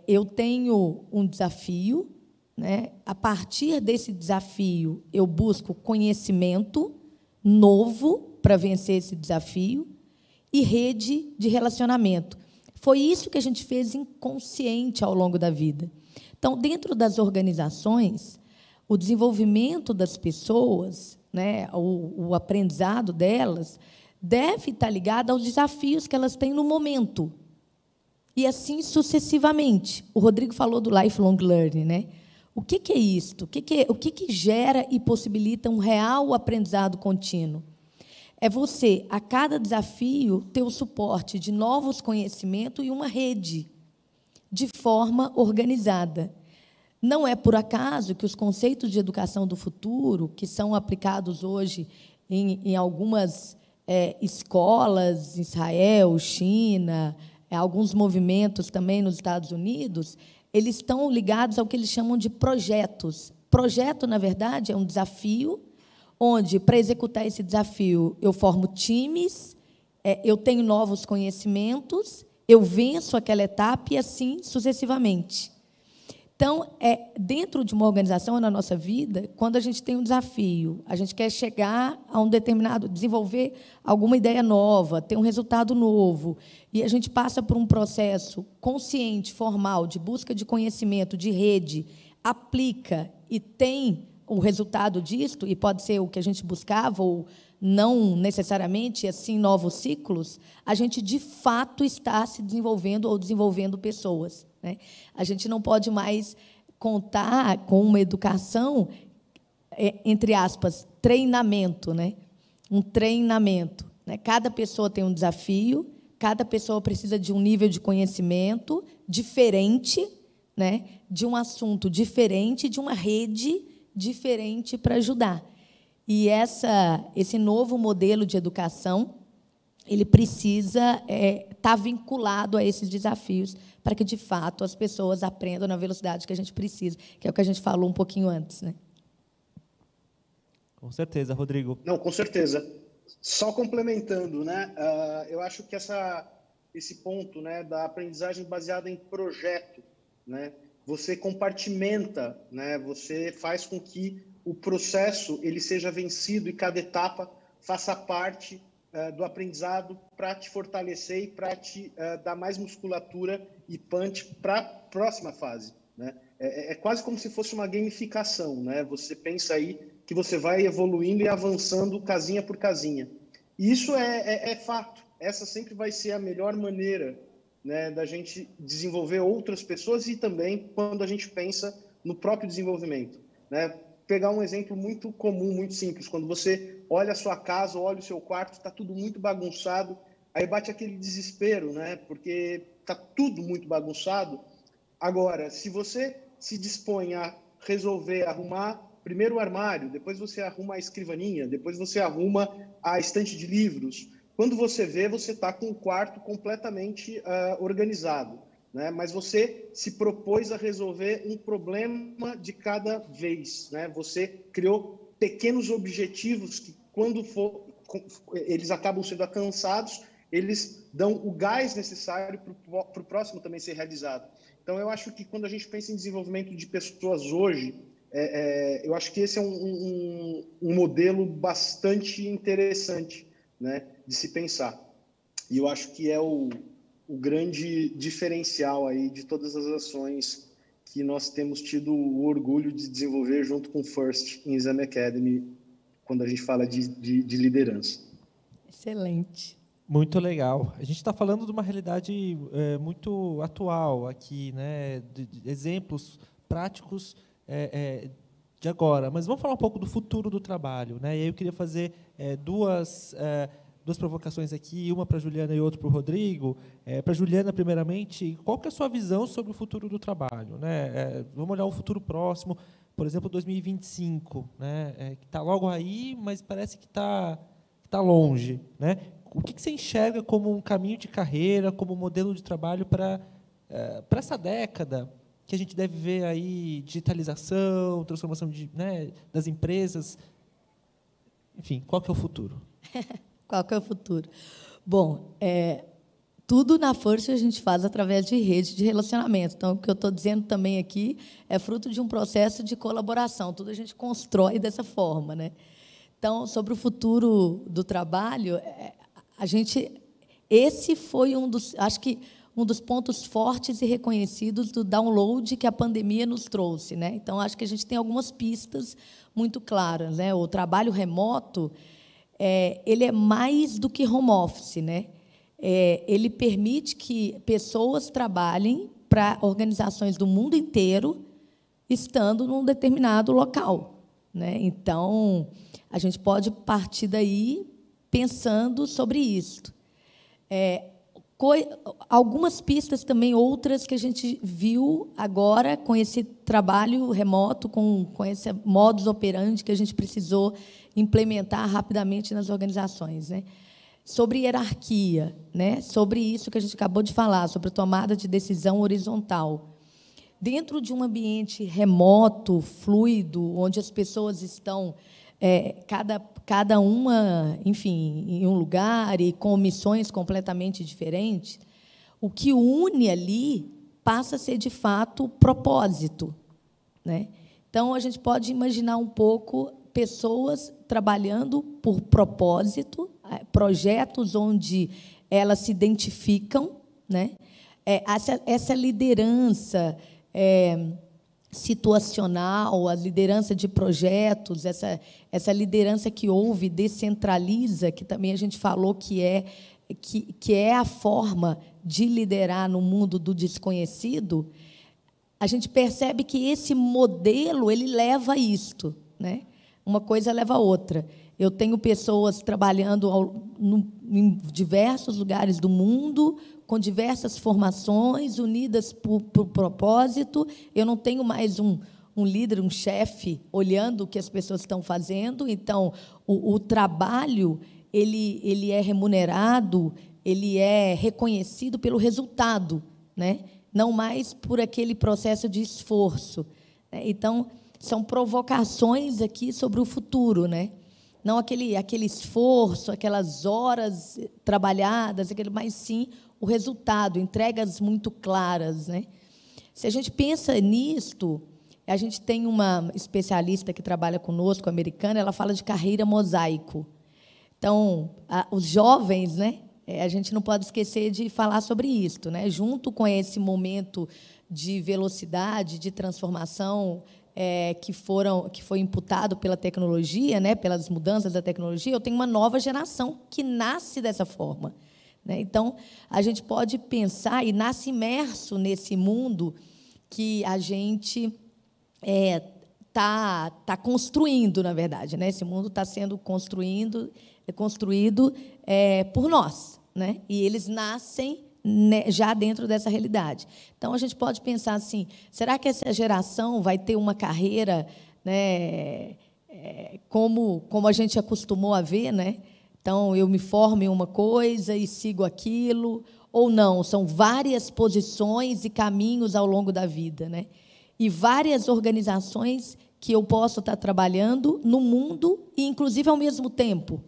Eu tenho um desafio, né? A partir desse desafio, eu busco conhecimento novo para vencer esse desafio e rede de relacionamento. Foi isso que a gente fez inconsciente ao longo da vida. Então, dentro das organizações, o desenvolvimento das pessoas, né, o aprendizado delas, deve estar ligado aos desafios que elas têm no momento. E assim sucessivamente. O Rodrigo falou do lifelong learning, né? O que é isto? O que gera e possibilita um real aprendizado contínuo? É você, a cada desafio, ter o suporte de novos conhecimentos e uma rede, de forma organizada. Não é por acaso que os conceitos de educação do futuro, que são aplicados hoje em algumas escolas, Israel, China, alguns movimentos também nos Estados Unidos, eles estão ligados ao que eles chamam de projetos. Projeto, na verdade, é um desafio, onde, para executar esse desafio, eu formo times, eu tenho novos conhecimentos, eu venço aquela etapa e assim sucessivamente. Então, dentro de uma organização, na nossa vida, quando a gente tem um desafio, a gente quer chegar a um determinado, desenvolver alguma ideia nova, ter um resultado novo, e a gente passa por um processo consciente, formal, de busca de conhecimento, de rede, aplica e tem o resultado disto, e pode ser o que a gente buscava, ou não necessariamente, assim, novos ciclos, a gente, de fato, está se desenvolvendo ou desenvolvendo pessoas, né? A gente não pode mais contar com uma educação, entre aspas, treinamento, né? Um treinamento, né? Cada pessoa tem um desafio, cada pessoa precisa de um nível de conhecimento diferente, né? De um assunto diferente, de uma rede diferente para ajudar. E esse novo modelo de educação, ele precisa estar vinculado a esses desafios para que, de fato, as pessoas aprendam na velocidade que a gente precisa, que é o que a gente falou um pouquinho antes, né? Com certeza, Rodrigo. Não, com certeza. Só complementando, né? Eu acho que esse ponto, né, da aprendizagem baseada em projeto, né? Você compartimenta, né? Você faz com que o processo ele seja vencido e cada etapa faça parte do aprendizado para te fortalecer e para te dar mais musculatura e punch para a próxima fase, né? É quase como se fosse uma gamificação, né? Você pensa aí que você vai evoluindo e avançando casinha por casinha. E isso é fato. Essa sempre vai ser a melhor maneira, né, da gente desenvolver outras pessoas e também quando a gente pensa no próprio desenvolvimento, né? pegar um exemplo muito comum, muito simples. Quando você olha a sua casa, olha o seu quarto, está tudo muito bagunçado, aí bate aquele desespero, né? Porque está tudo muito bagunçado. Agora, se você se dispõe a resolver, arrumar primeiro o armário, depois você arruma a escrivaninha, depois você arruma a estante de livros, quando você vê, você está com o quarto completamente organizado, né? Mas você se propôs a resolver um problema de cada vez, né? Você criou pequenos objetivos que, quando eles acabam sendo alcançados, eles dão o gás necessário para o próximo também ser realizado. Então, eu acho que quando a gente pensa em desenvolvimento de pessoas hoje, eu acho que esse é um modelo bastante interessante, né, de se pensar. E eu acho que é o grande diferencial aí de todas as ações que nós temos tido o orgulho de desenvolver junto com o FIRST em Exame Academy, quando a gente fala de liderança. Excelente. Muito legal. A gente está falando de uma realidade muito atual aqui, né, de exemplos práticos de agora. Mas vamos falar um pouco do futuro do trabalho, né? E aí eu queria fazer duas provocações aqui, uma para a Juliana e outra para o Rodrigo. Para a Juliana, primeiramente, qual que é a sua visão sobre o futuro do trabalho, né? Vamos olhar um futuro próximo, por exemplo, 2025, né? Que está logo aí, mas parece que está longe, né? O que você enxerga como um caminho de carreira, como modelo de trabalho para essa década que a gente deve ver aí digitalização, transformação das empresas? Enfim, qual que é o futuro? Qual que é o futuro? Bom, tudo na FIRST a gente faz através de rede de relacionamento. Então, o que eu estou dizendo também aqui é fruto de um processo de colaboração. Tudo a gente constrói dessa forma, né? Então, sobre o futuro do trabalho, esse foi acho que um dos pontos fortes e reconhecidos do download que a pandemia nos trouxe, né? Então, acho que a gente tem algumas pistas muito claras, né? O trabalho remoto, ele é mais do que home office, né? Ele permite que pessoas trabalhem para organizações do mundo inteiro, estando num determinado local, né? Então, a gente pode partir daí pensando sobre isso. Algumas pistas também, outras que a gente viu agora com esse trabalho remoto, com esse modus operandi que a gente precisou implementar rapidamente nas organizações, né? Sobre hierarquia, né? Sobre isso que a gente acabou de falar, sobre tomada de decisão horizontal. Dentro de um ambiente remoto, fluido, onde as pessoas estão cada uma, enfim, em um lugar e com missões completamente diferentes, o que une ali passa a ser, de fato, propósito, né? Então, a gente pode imaginar um pouco pessoas trabalhando por propósito, projetos onde elas se identificam, né? Essa liderança situacional, a liderança de projetos, essa liderança que ouve, descentraliza, que também a gente falou que é a forma de liderar no mundo do desconhecido, a gente percebe que esse modelo ele leva a isto, né? Uma coisa leva a outra. Eu tenho pessoas trabalhando em diversos lugares do mundo, com diversas formações, unidas por propósito. Eu não tenho mais um líder, um chefe, olhando o que as pessoas estão fazendo. Então, o trabalho ele é remunerado, ele é reconhecido pelo resultado, né? Não mais por aquele processo de esforço. Então, são provocações aqui sobre o futuro, né? Não aquele esforço, aquelas horas trabalhadas, mas sim o resultado, entregas muito claras, né? Se a gente pensa nisto, a gente tem uma especialista que trabalha conosco, americana, ela fala de carreira mosaico. Então, os jovens, né? A gente não pode esquecer de falar sobre isso, né? Junto com esse momento de velocidade, de transformação que foi imputado pela tecnologia, né? Pelas mudanças da tecnologia, eu tenho uma nova geração que nasce dessa forma, né? Então, a gente pode pensar e nasce imerso nesse mundo que a gente tá construindo, na verdade, né? Esse mundo está sendo construído por nós, né? E eles nascem, né, já dentro dessa realidade. Então a gente pode pensar assim: será que essa geração vai ter uma carreira, né, como a gente acostumou a ver, né? Então eu me formo em uma coisa e sigo aquilo, ou não? São várias posições e caminhos ao longo da vida, né? E várias organizações que eu posso estar trabalhando no mundo e, inclusive, ao mesmo tempo,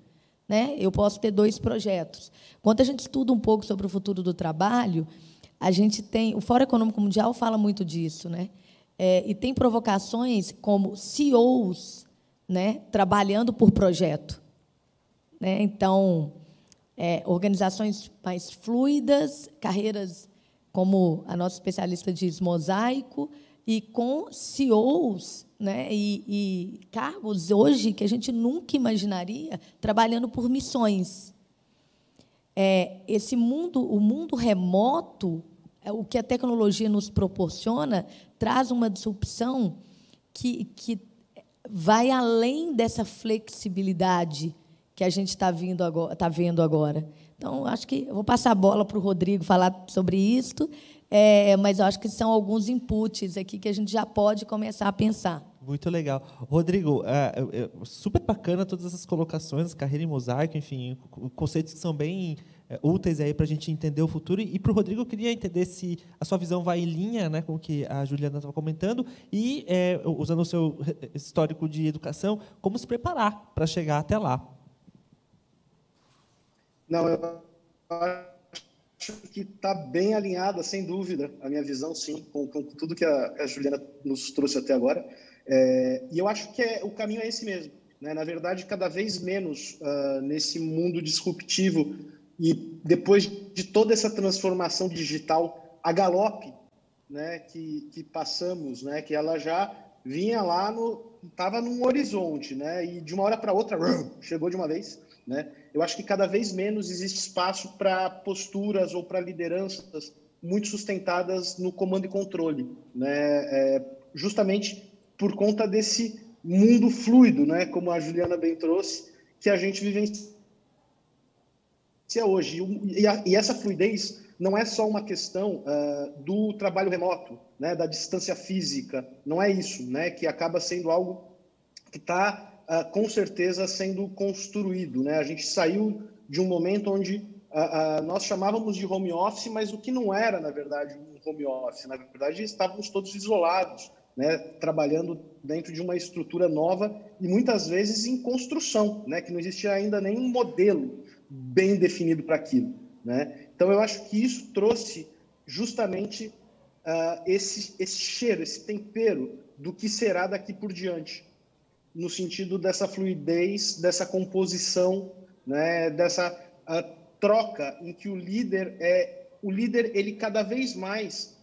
né? Eu posso ter 2 projetos. Quando a gente estuda um pouco sobre o futuro do trabalho, a gente tem... O Fórum Econômico Mundial fala muito disso, né? E tem provocações como CEOs, né, trabalhando por projeto, né? Então, organizações mais fluidas, carreiras, como a nossa especialista diz, mosaico, e com CEOs, né, e cargos hoje que a gente nunca imaginaria, trabalhando por missões. Esse mundo, o mundo remoto, o que a tecnologia nos proporciona, traz uma disrupção que vai além dessa flexibilidade que a gente está vendo agora. Então, acho que eu vou passar a bola para o Rodrigo falar sobre isso. Mas eu acho que são alguns inputs aqui que a gente já pode começar a pensar. Muito legal. Rodrigo, super bacana todas essas colocações, carreira em mosaico, enfim, conceitos que são bem úteis aí para a gente entender o futuro. E para o Rodrigo, eu queria entender se a sua visão vai em linha, né, com o que a Juliana estava comentando, e, usando o seu histórico de educação, como se preparar para chegar até lá. Não, eu acho que está bem alinhada, sem dúvida, a minha visão, sim, com tudo que a Juliana nos trouxe até agora. E eu acho que o caminho é esse mesmo, né? Na verdade, cada vez menos nesse mundo disruptivo e depois de toda essa transformação digital a galope, né, que passamos, né, que ela já vinha lá, estava num horizonte, né, e de uma hora para outra chegou de uma vez, né? Eu acho que cada vez menos existe espaço para posturas ou para lideranças muito sustentadas no comando e controle, né? Justamente por conta desse mundo fluido, né? Como a Juliana bem trouxe, que a gente vivencia hoje. E essa fluidez não é só uma questão do trabalho remoto, né? Da distância física, não é isso, né? Que acaba sendo algo que está com certeza sendo construído, né? A gente saiu de um momento onde nós chamávamos de home office, mas o que não era, na verdade, um home office. Na verdade, estávamos todos isolados, né? Trabalhando dentro de uma estrutura nova e muitas vezes em construção, né? Que não existia ainda nenhum modelo bem definido para aquilo, né? Então, eu acho que isso trouxe justamente esse cheiro, esse tempero do que será daqui por diante, no sentido dessa fluidez, dessa composição, né, dessa troca em que o líder ele cada vez mais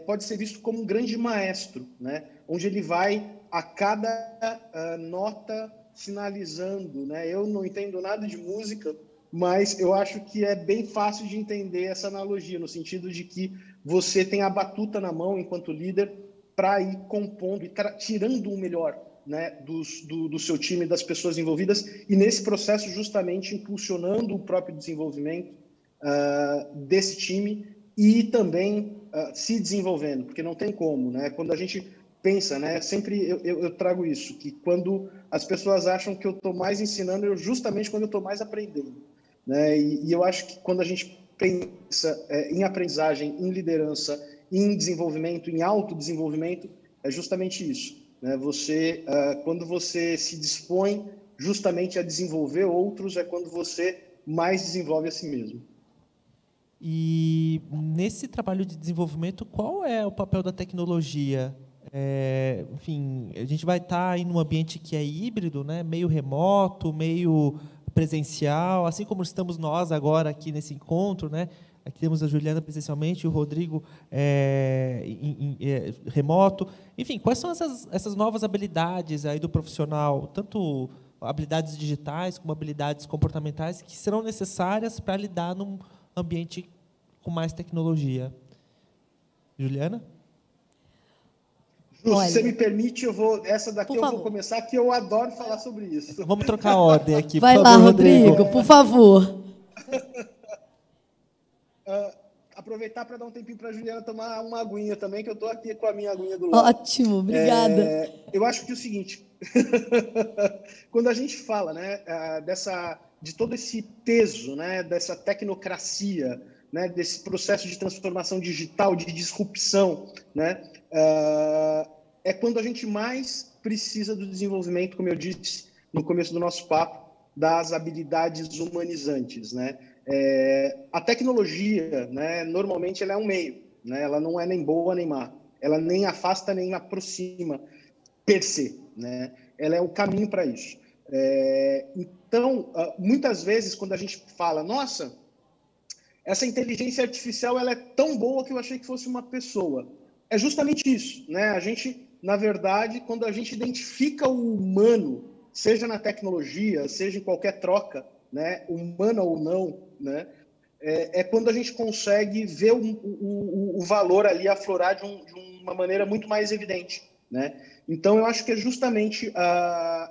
pode ser visto como um grande maestro, né, onde ele vai a cada nota sinalizando, né? Eu não entendo nada de música, mas eu acho que é bem fácil de entender essa analogia, no sentido de que você tem a batuta na mão enquanto líder para ir compondo e tirando o melhor, né, do seu time, das pessoas envolvidas, e nesse processo justamente impulsionando o próprio desenvolvimento desse time e também se desenvolvendo, porque não tem como, né? Quando a gente pensa, né, sempre eu trago isso, que quando as pessoas acham que eu estou mais ensinando, justamente quando eu estou mais aprendendo, né? E eu acho que quando a gente pensa em aprendizagem, em liderança, em desenvolvimento, em autodesenvolvimento, é justamente isso. Quando você se dispõe justamente a desenvolver outros, é quando você mais desenvolve a si mesmo. E nesse trabalho de desenvolvimento, qual é o papel da tecnologia? Enfim, a gente vai estar em um ambiente que é híbrido, né? Meio remoto, meio presencial, assim como estamos nós agora aqui nesse encontro, né? Aqui temos a Juliana presencialmente, o Rodrigo remoto. Enfim, quais são essas novas habilidades aí do profissional, tanto habilidades digitais como habilidades comportamentais, que serão necessárias para lidar num ambiente com mais tecnologia? Juliana? Se você me permite, essa daqui eu vou começar, que eu adoro falar sobre isso. Vamos trocar a ordem aqui, Vai por lá, favor, Rodrigo, por favor. Aproveitar para dar um tempinho para a Juliana tomar uma aguinha também, que eu estou aqui com a minha aguinha do lado. Ótimo, obrigada. Eu acho que é o seguinte, quando a gente fala, né, de todo esse peso, né, dessa tecnocracia, né, desse processo de transformação digital, de disrupção, né, é quando a gente mais precisa do desenvolvimento, como eu disse no começo do nosso papo, das habilidades humanizantes, né? A tecnologia, né, normalmente ela é um meio, né? Ela não é nem boa nem má, ela nem afasta nem aproxima per se, né? Ela é o caminho para isso. Então, muitas vezes quando a gente fala, nossa, essa inteligência artificial ela é tão boa que eu achei que fosse uma pessoa, é justamente isso, né? A gente, na verdade, quando a gente identifica o humano, seja na tecnologia, seja em qualquer troca, né, humana ou não, né, é quando a gente consegue ver o valor ali aflorar de uma maneira muito mais evidente, né? Então, eu acho que é justamente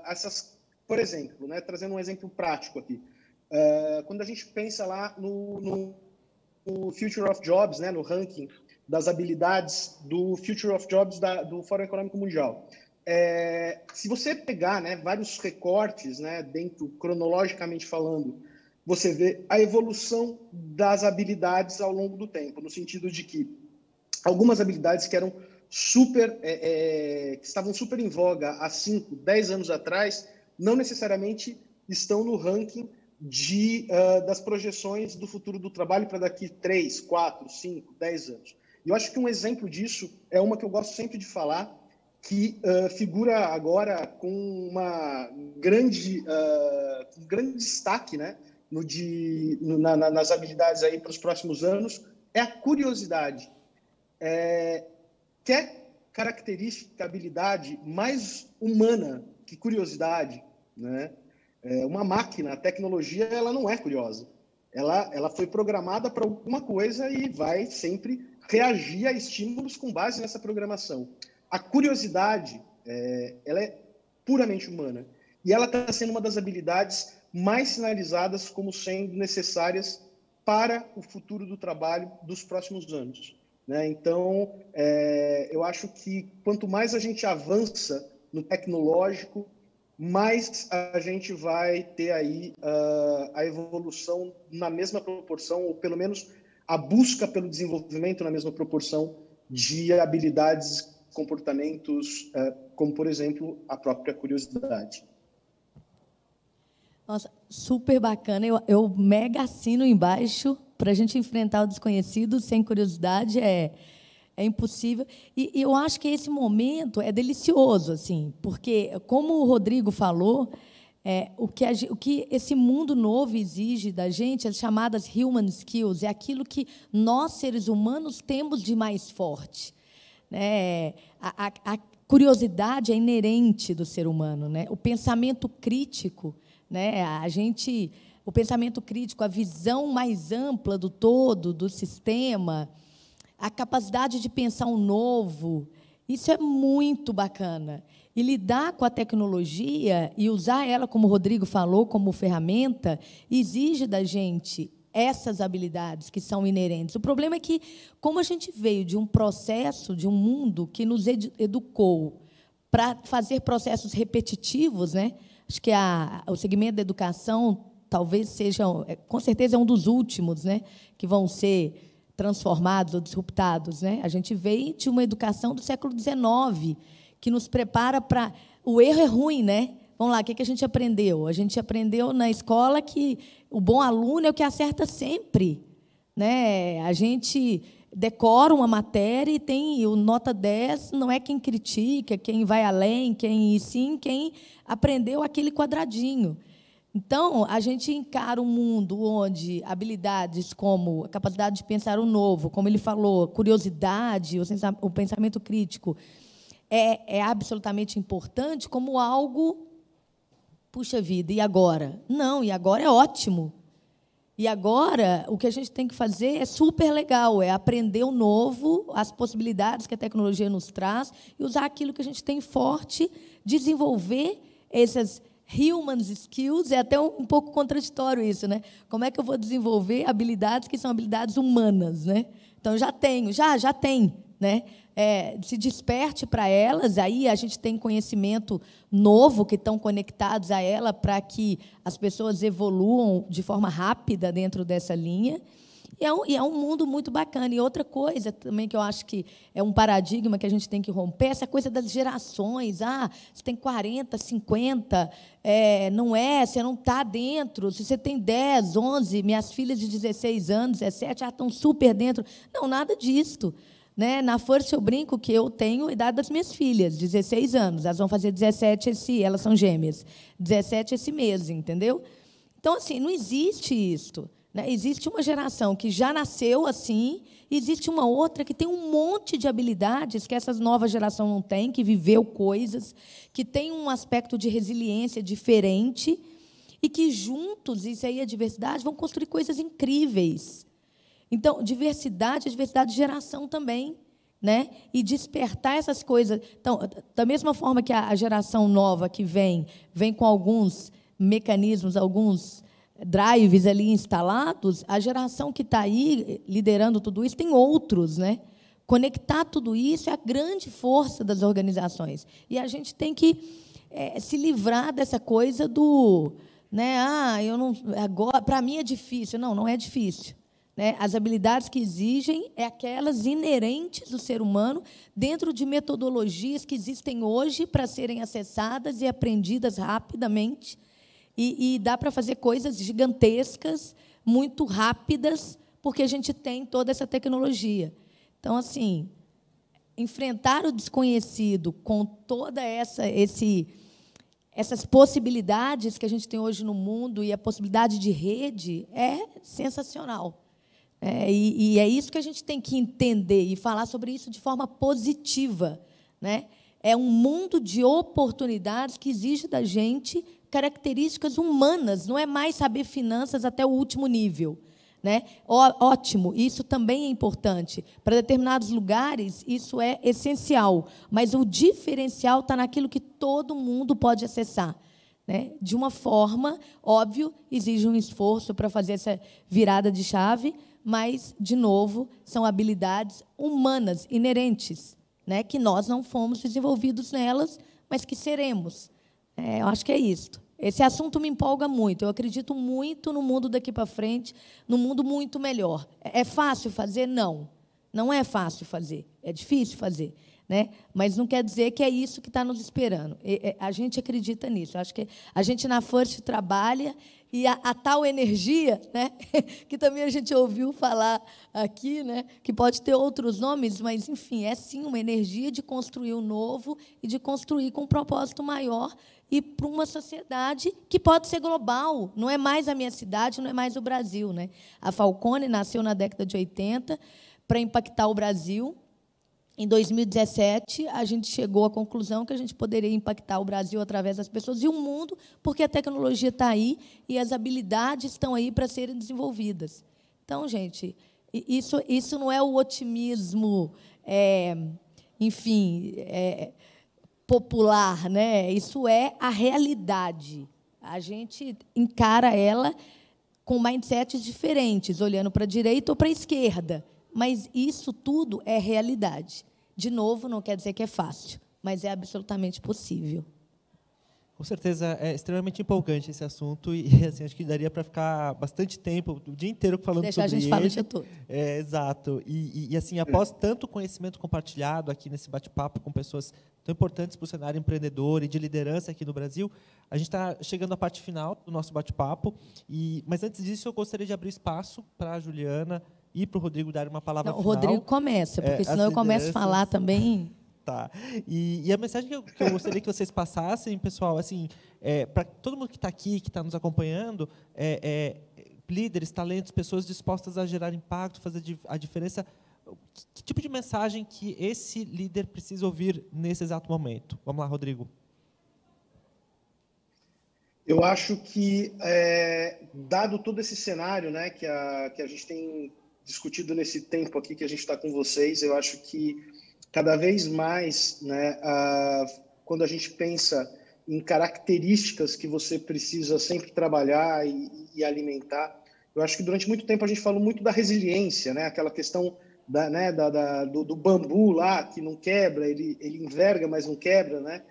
essas, por exemplo, né, trazendo um exemplo prático aqui, quando a gente pensa lá no Future of Jobs, né, no ranking das habilidades do Future of Jobs do Fórum Econômico Mundial. Se você pegar, né, vários recortes, né, dentro, cronologicamente falando, você vê a evolução das habilidades ao longo do tempo, no sentido de que algumas habilidades que eram que estavam super em voga há 5, 10 anos atrás, não necessariamente estão no ranking das projeções do futuro do trabalho para daqui 3, 4, 5, 10 anos. E eu acho que um exemplo disso é uma que eu gosto sempre de falar, que figura agora com um grande destaque, né, nas habilidades aí para os próximos anos, é a curiosidade. Quer característica, habilidade mais humana que curiosidade, né? Uma máquina, a tecnologia, ela não é curiosa. Ela foi programada para alguma coisa e vai sempre reagir a estímulos com base nessa programação. A curiosidade, ela é puramente humana. E ela está sendo uma das habilidades mais sinalizadas como sendo necessárias para o futuro do trabalho dos próximos anos, né? Então, eu acho que quanto mais a gente avança no tecnológico, mais a gente vai ter aí a evolução na mesma proporção, ou pelo menos a busca pelo desenvolvimento na mesma proporção de habilidades, comportamentos, como, por exemplo, a própria curiosidade. Nossa, super bacana. Eu mega assino embaixo. Para a gente enfrentar o desconhecido sem curiosidade é impossível. E eu acho que esse momento é delicioso, assim, porque, como o Rodrigo falou, o que esse mundo novo exige da gente, as chamadas human skills, é aquilo que nós, seres humanos, temos de mais forte. A curiosidade é inerente do ser humano, né? O pensamento crítico, né? O pensamento crítico, a visão mais ampla do todo, do sistema, a capacidade de pensar um novo, isso é muito bacana. E lidar com a tecnologia e usar ela, como o Rodrigo falou, como ferramenta, exige da gente essas habilidades que são inerentes. O problema é que, como a gente veio de um processo, de um mundo que nos educou para fazer processos repetitivos, né? Acho que o segmento da educação talvez seja, com certeza, um dos últimos, né, que vão ser transformados ou disruptados, né? A gente veio de uma educação do século XIX, que nos prepara para... O erro é ruim, né? Vamos lá, o que a gente aprendeu? A gente aprendeu na escola que o bom aluno é o que acerta sempre, né? A gente decora uma matéria e tem o nota 10, não é quem critica, quem vai além, e sim quem aprendeu aquele quadradinho. Então, a gente encara um mundo onde habilidades como a capacidade de pensar o novo, como ele falou, curiosidade, o pensamento crítico, é absolutamente importante como algo, puxa vida, e agora? Não, e agora é ótimo. E agora, o que a gente tem que fazer é super legal, é aprender o novo, as possibilidades que a tecnologia nos traz, e usar aquilo que a gente tem forte, desenvolver essas human skills. É até um pouco contraditório isso, né? Como é que eu vou desenvolver habilidades que são habilidades humanas, né? Então, já tem, né? Se desperte para elas, aí a gente tem conhecimento novo que estão conectados a ela para que as pessoas evoluam de forma rápida dentro dessa linha. E é um mundo muito bacana. E outra coisa também que eu acho que é um paradigma que a gente tem que romper, essa coisa das gerações. Você tem 40, 50, você não está dentro. Se você tem 10, 11, minhas filhas de 16 anos, 17, já estão super dentro. Não, nada disso. Né? Na First eu brinco que eu tenho a idade das minhas filhas, 16 anos. Elas vão fazer 17 elas são gêmeas. 17 esse mês, entendeu? Então, assim, não existe isso. Né? Existe uma geração que já nasceu assim, e existe uma outra que tem um monte de habilidades que essa nova geração não tem, que viveu coisas, que tem um aspecto de resiliência diferente, e que juntos, isso aí é diversidade, vão construir coisas incríveis. Então, diversidade de geração também, né? E despertar essas coisas. Então, da mesma forma que a geração nova que vem com alguns mecanismos, alguns drives ali instalados, a geração que está aí liderando tudo isso tem outros, né? Conectar tudo isso é a grande força das organizações. E a gente tem que se livrar dessa coisa do, né? Eu não, agora, para mim é difícil. Não, não é difícil. Né? As habilidades que exigem é aquelas inerentes do ser humano dentro de metodologias que existem hoje para serem acessadas e aprendidas rapidamente. E dá para fazer coisas gigantescas, muito rápidas, porque a gente tem toda essa tecnologia. Então, assim, enfrentar o desconhecido com toda essas possibilidades que a gente tem hoje no mundo e a possibilidade de rede é sensacional. E é isso que a gente tem que entender e falar sobre isso de forma positiva. Né? É um mundo de oportunidades que exige da gente características humanas, não é mais saber finanças até o último nível. Né? Ótimo, isso também é importante. Para determinados lugares, isso é essencial, mas o diferencial está naquilo que todo mundo pode acessar. Né? De uma forma, óbvio, exige um esforço para fazer essa virada de chave, mas, de novo, são habilidades humanas, inerentes, né? Que nós não fomos desenvolvidos nelas, mas que seremos. Eu acho que é isso. Esse assunto me empolga muito. Eu acredito muito no mundo daqui para frente, num mundo muito melhor. É fácil fazer? Não. Não é fácil fazer. É difícil fazer. Né? Mas não quer dizer que é isso que está nos esperando. A gente acredita nisso. Acho que a gente, na First, trabalha e a tal energia, né? Que também a gente ouviu falar aqui, né? Que pode ter outros nomes, mas, enfim, é, sim, uma energia de construir o novo e de construir com um propósito maior e para uma sociedade que pode ser global. Não é mais a minha cidade, não é mais o Brasil. Né? A Falcone nasceu na década de 80 para impactar o Brasil. Em 2017, a gente chegou à conclusão que a gente poderia impactar o Brasil através das pessoas e o mundo, porque a tecnologia está aí e as habilidades estão aí para serem desenvolvidas. Então, gente, isso não é o otimismo, popular, né? Isso é a realidade. A gente encara ela com mindsets diferentes, olhando para a direita ou para a esquerda. Mas isso tudo é realidade. De novo, não quer dizer que é fácil, mas é absolutamente possível. Com certeza, é extremamente empolgante esse assunto e assim, acho que daria para ficar bastante tempo, o dia inteiro falando sobre ele. Deixar a gente falar o dia todo. Exato. E assim, após tanto conhecimento compartilhado aqui nesse bate-papo com pessoas tão importantes para o cenário empreendedor e de liderança aqui no Brasil, a gente está chegando à parte final do nosso bate-papo. Mas, antes disso, eu gostaria de abrir espaço para a Juliana e para o Rodrigo dar uma palavra final. O Rodrigo começa, porque senão eu começo a falar também. Tá. E a mensagem que eu gostaria que vocês passassem, pessoal, assim, para todo mundo que está aqui, que está nos acompanhando, líderes, talentos, pessoas dispostas a gerar impacto, fazer a diferença, que tipo de mensagem que esse líder precisa ouvir nesse exato momento? Vamos lá, Rodrigo. Eu acho que, dado todo esse cenário, né, que a gente tem discutido nesse tempo aqui que a gente está com vocês, eu acho que cada vez mais, né, quando a gente pensa em características que você precisa sempre trabalhar e alimentar, eu acho que durante muito tempo a gente falou muito da resiliência, né, aquela questão do bambu lá, que não quebra, ele enverga, mas não quebra, né?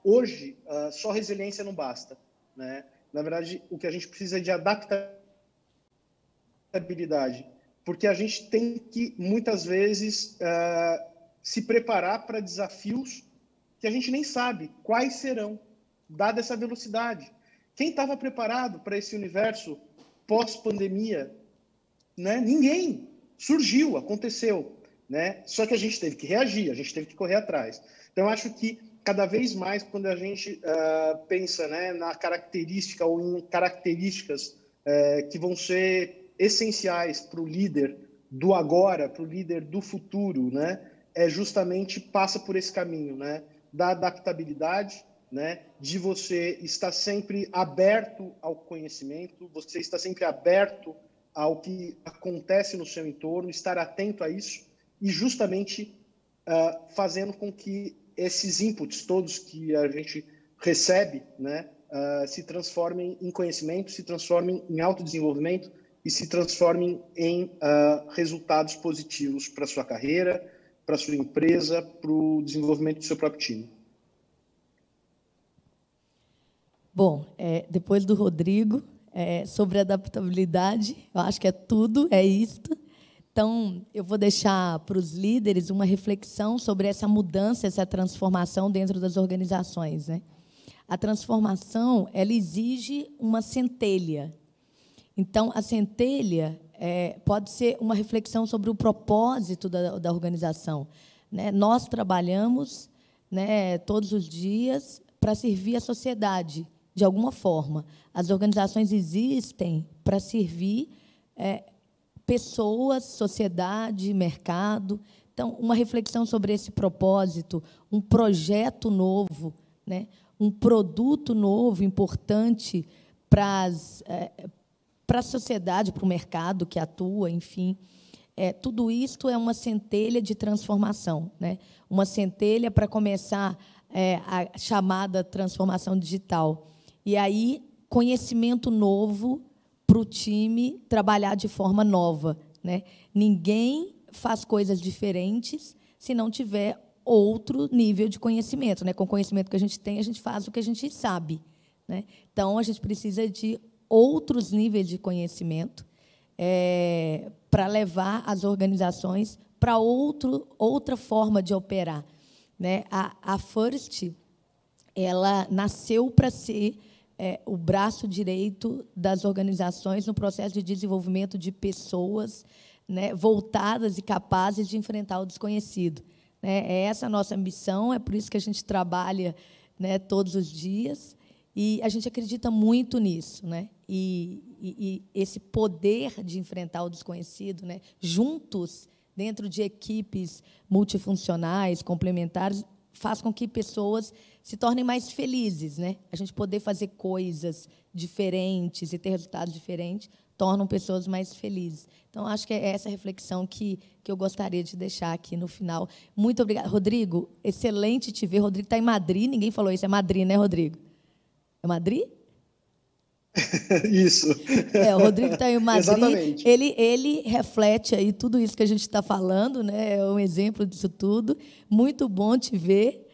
Hoje, só resiliência não basta, né? Na verdade, o que a gente precisa é de adaptabilidade, porque a gente tem que, muitas vezes, se preparar para desafios que a gente nem sabe quais serão, dada essa velocidade. Quem estava preparado para esse universo pós-pandemia? Né? Ninguém. Surgiu, aconteceu, né? Só que a gente teve que reagir, a gente teve que correr atrás. Então, eu acho que cada vez mais, quando a gente pensa, né, na característica ou em características que vão ser essenciais para o líder do agora, para o líder do futuro, né, justamente passa por esse caminho, né, da adaptabilidade, né, de você estar sempre aberto ao conhecimento, você estar sempre aberto ao que acontece no seu entorno, estar atento a isso e justamente fazendo com que esses inputs todos que a gente recebe, né, se transformem em conhecimento, se transformem em autodesenvolvimento e se transformem em resultados positivos para a sua carreira, para a sua empresa, para o desenvolvimento do seu próprio time. Bom, depois do Rodrigo, sobre adaptabilidade, eu acho que é tudo, é isto. Então, eu vou deixar para os líderes uma reflexão sobre essa mudança, essa transformação dentro das organizações, né? A transformação, ela exige uma centelha. Então, a centelha pode ser uma reflexão sobre o propósito da organização, né? Nós trabalhamos, né, todos os dias para servir a sociedade, de alguma forma. As organizações existem para servir pessoas, sociedade, mercado. Então, uma reflexão sobre esse propósito, um projeto novo, né? Um produto novo, importante para a sociedade, para o mercado que atua, enfim. Tudo isto é uma centelha de transformação, né? Uma centelha para começar a chamada transformação digital. E aí, conhecimento novo para o time trabalhar de forma nova, né? Ninguém faz coisas diferentes se não tiver outro nível de conhecimento, né? Com o conhecimento que a gente tem, a gente faz o que a gente sabe, né? Então, a gente precisa de outros níveis de conhecimento para levar as organizações para outra forma de operar, né? A First, ela nasceu para ser o braço direito das organizações no processo de desenvolvimento de pessoas, né, voltadas e capazes de enfrentar o desconhecido, né? É essa a nossa missão, é por isso que a gente trabalha, né, todos os dias, e a gente acredita muito nisso, né? E esse poder de enfrentar o desconhecido, né, juntos, dentro de equipes multifuncionais, complementares, faz com que pessoas se tornem mais felizes, né? A gente poder fazer coisas diferentes e ter resultados diferentes tornam pessoas mais felizes. Então, acho que é essa reflexão que eu gostaria de deixar aqui no final. Muito obrigada. Rodrigo, excelente te ver. Rodrigo está em Madrid, ninguém falou isso. É Madrid, né, Rodrigo? É Madrid? Isso. O Rodrigo está em Madrid. Exatamente. Ele reflete aí tudo isso que a gente está falando, né? É um exemplo disso tudo. Muito bom te ver.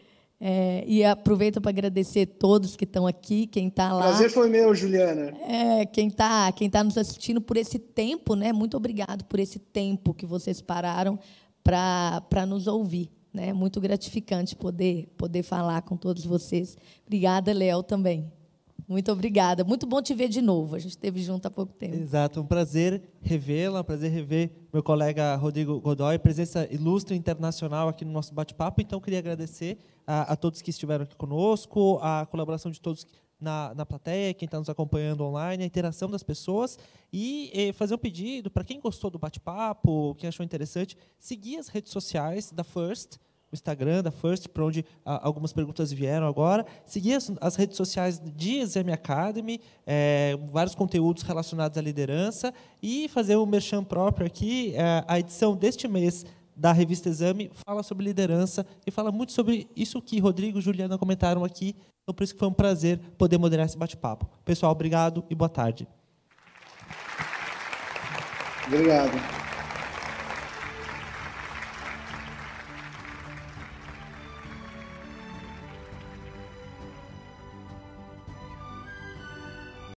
E aproveito para agradecer todos que estão aqui, quem está lá. Prazer foi meu, Juliana. Quem tá nos assistindo por esse tempo, né? Muito obrigado por esse tempo que vocês pararam para nos ouvir, né? Muito gratificante poder falar com todos vocês. Obrigada, Léo, também. Muito obrigada. Muito bom te ver de novo. A gente esteve junto há pouco tempo. Exato. Um prazer revê-la, um prazer rever meu colega Rodrigo Godoy, presença ilustre internacional aqui no nosso bate-papo. Então, queria agradecer a todos que estiveram aqui conosco, a colaboração de todos na plateia, quem está nos acompanhando online, a interação das pessoas e fazer um pedido para quem gostou do bate-papo, quem achou interessante, seguir as redes sociais da First, Instagram da First, para onde algumas perguntas vieram agora. Seguir as redes sociais de Exame Academy, vários conteúdos relacionados à liderança, e fazer um merchan próprio aqui. A edição deste mês da revista Exame fala sobre liderança e fala muito sobre isso que Rodrigo e Juliana comentaram aqui. Então, por isso que foi um prazer poder moderar esse bate-papo. Pessoal, obrigado e boa tarde. Obrigado.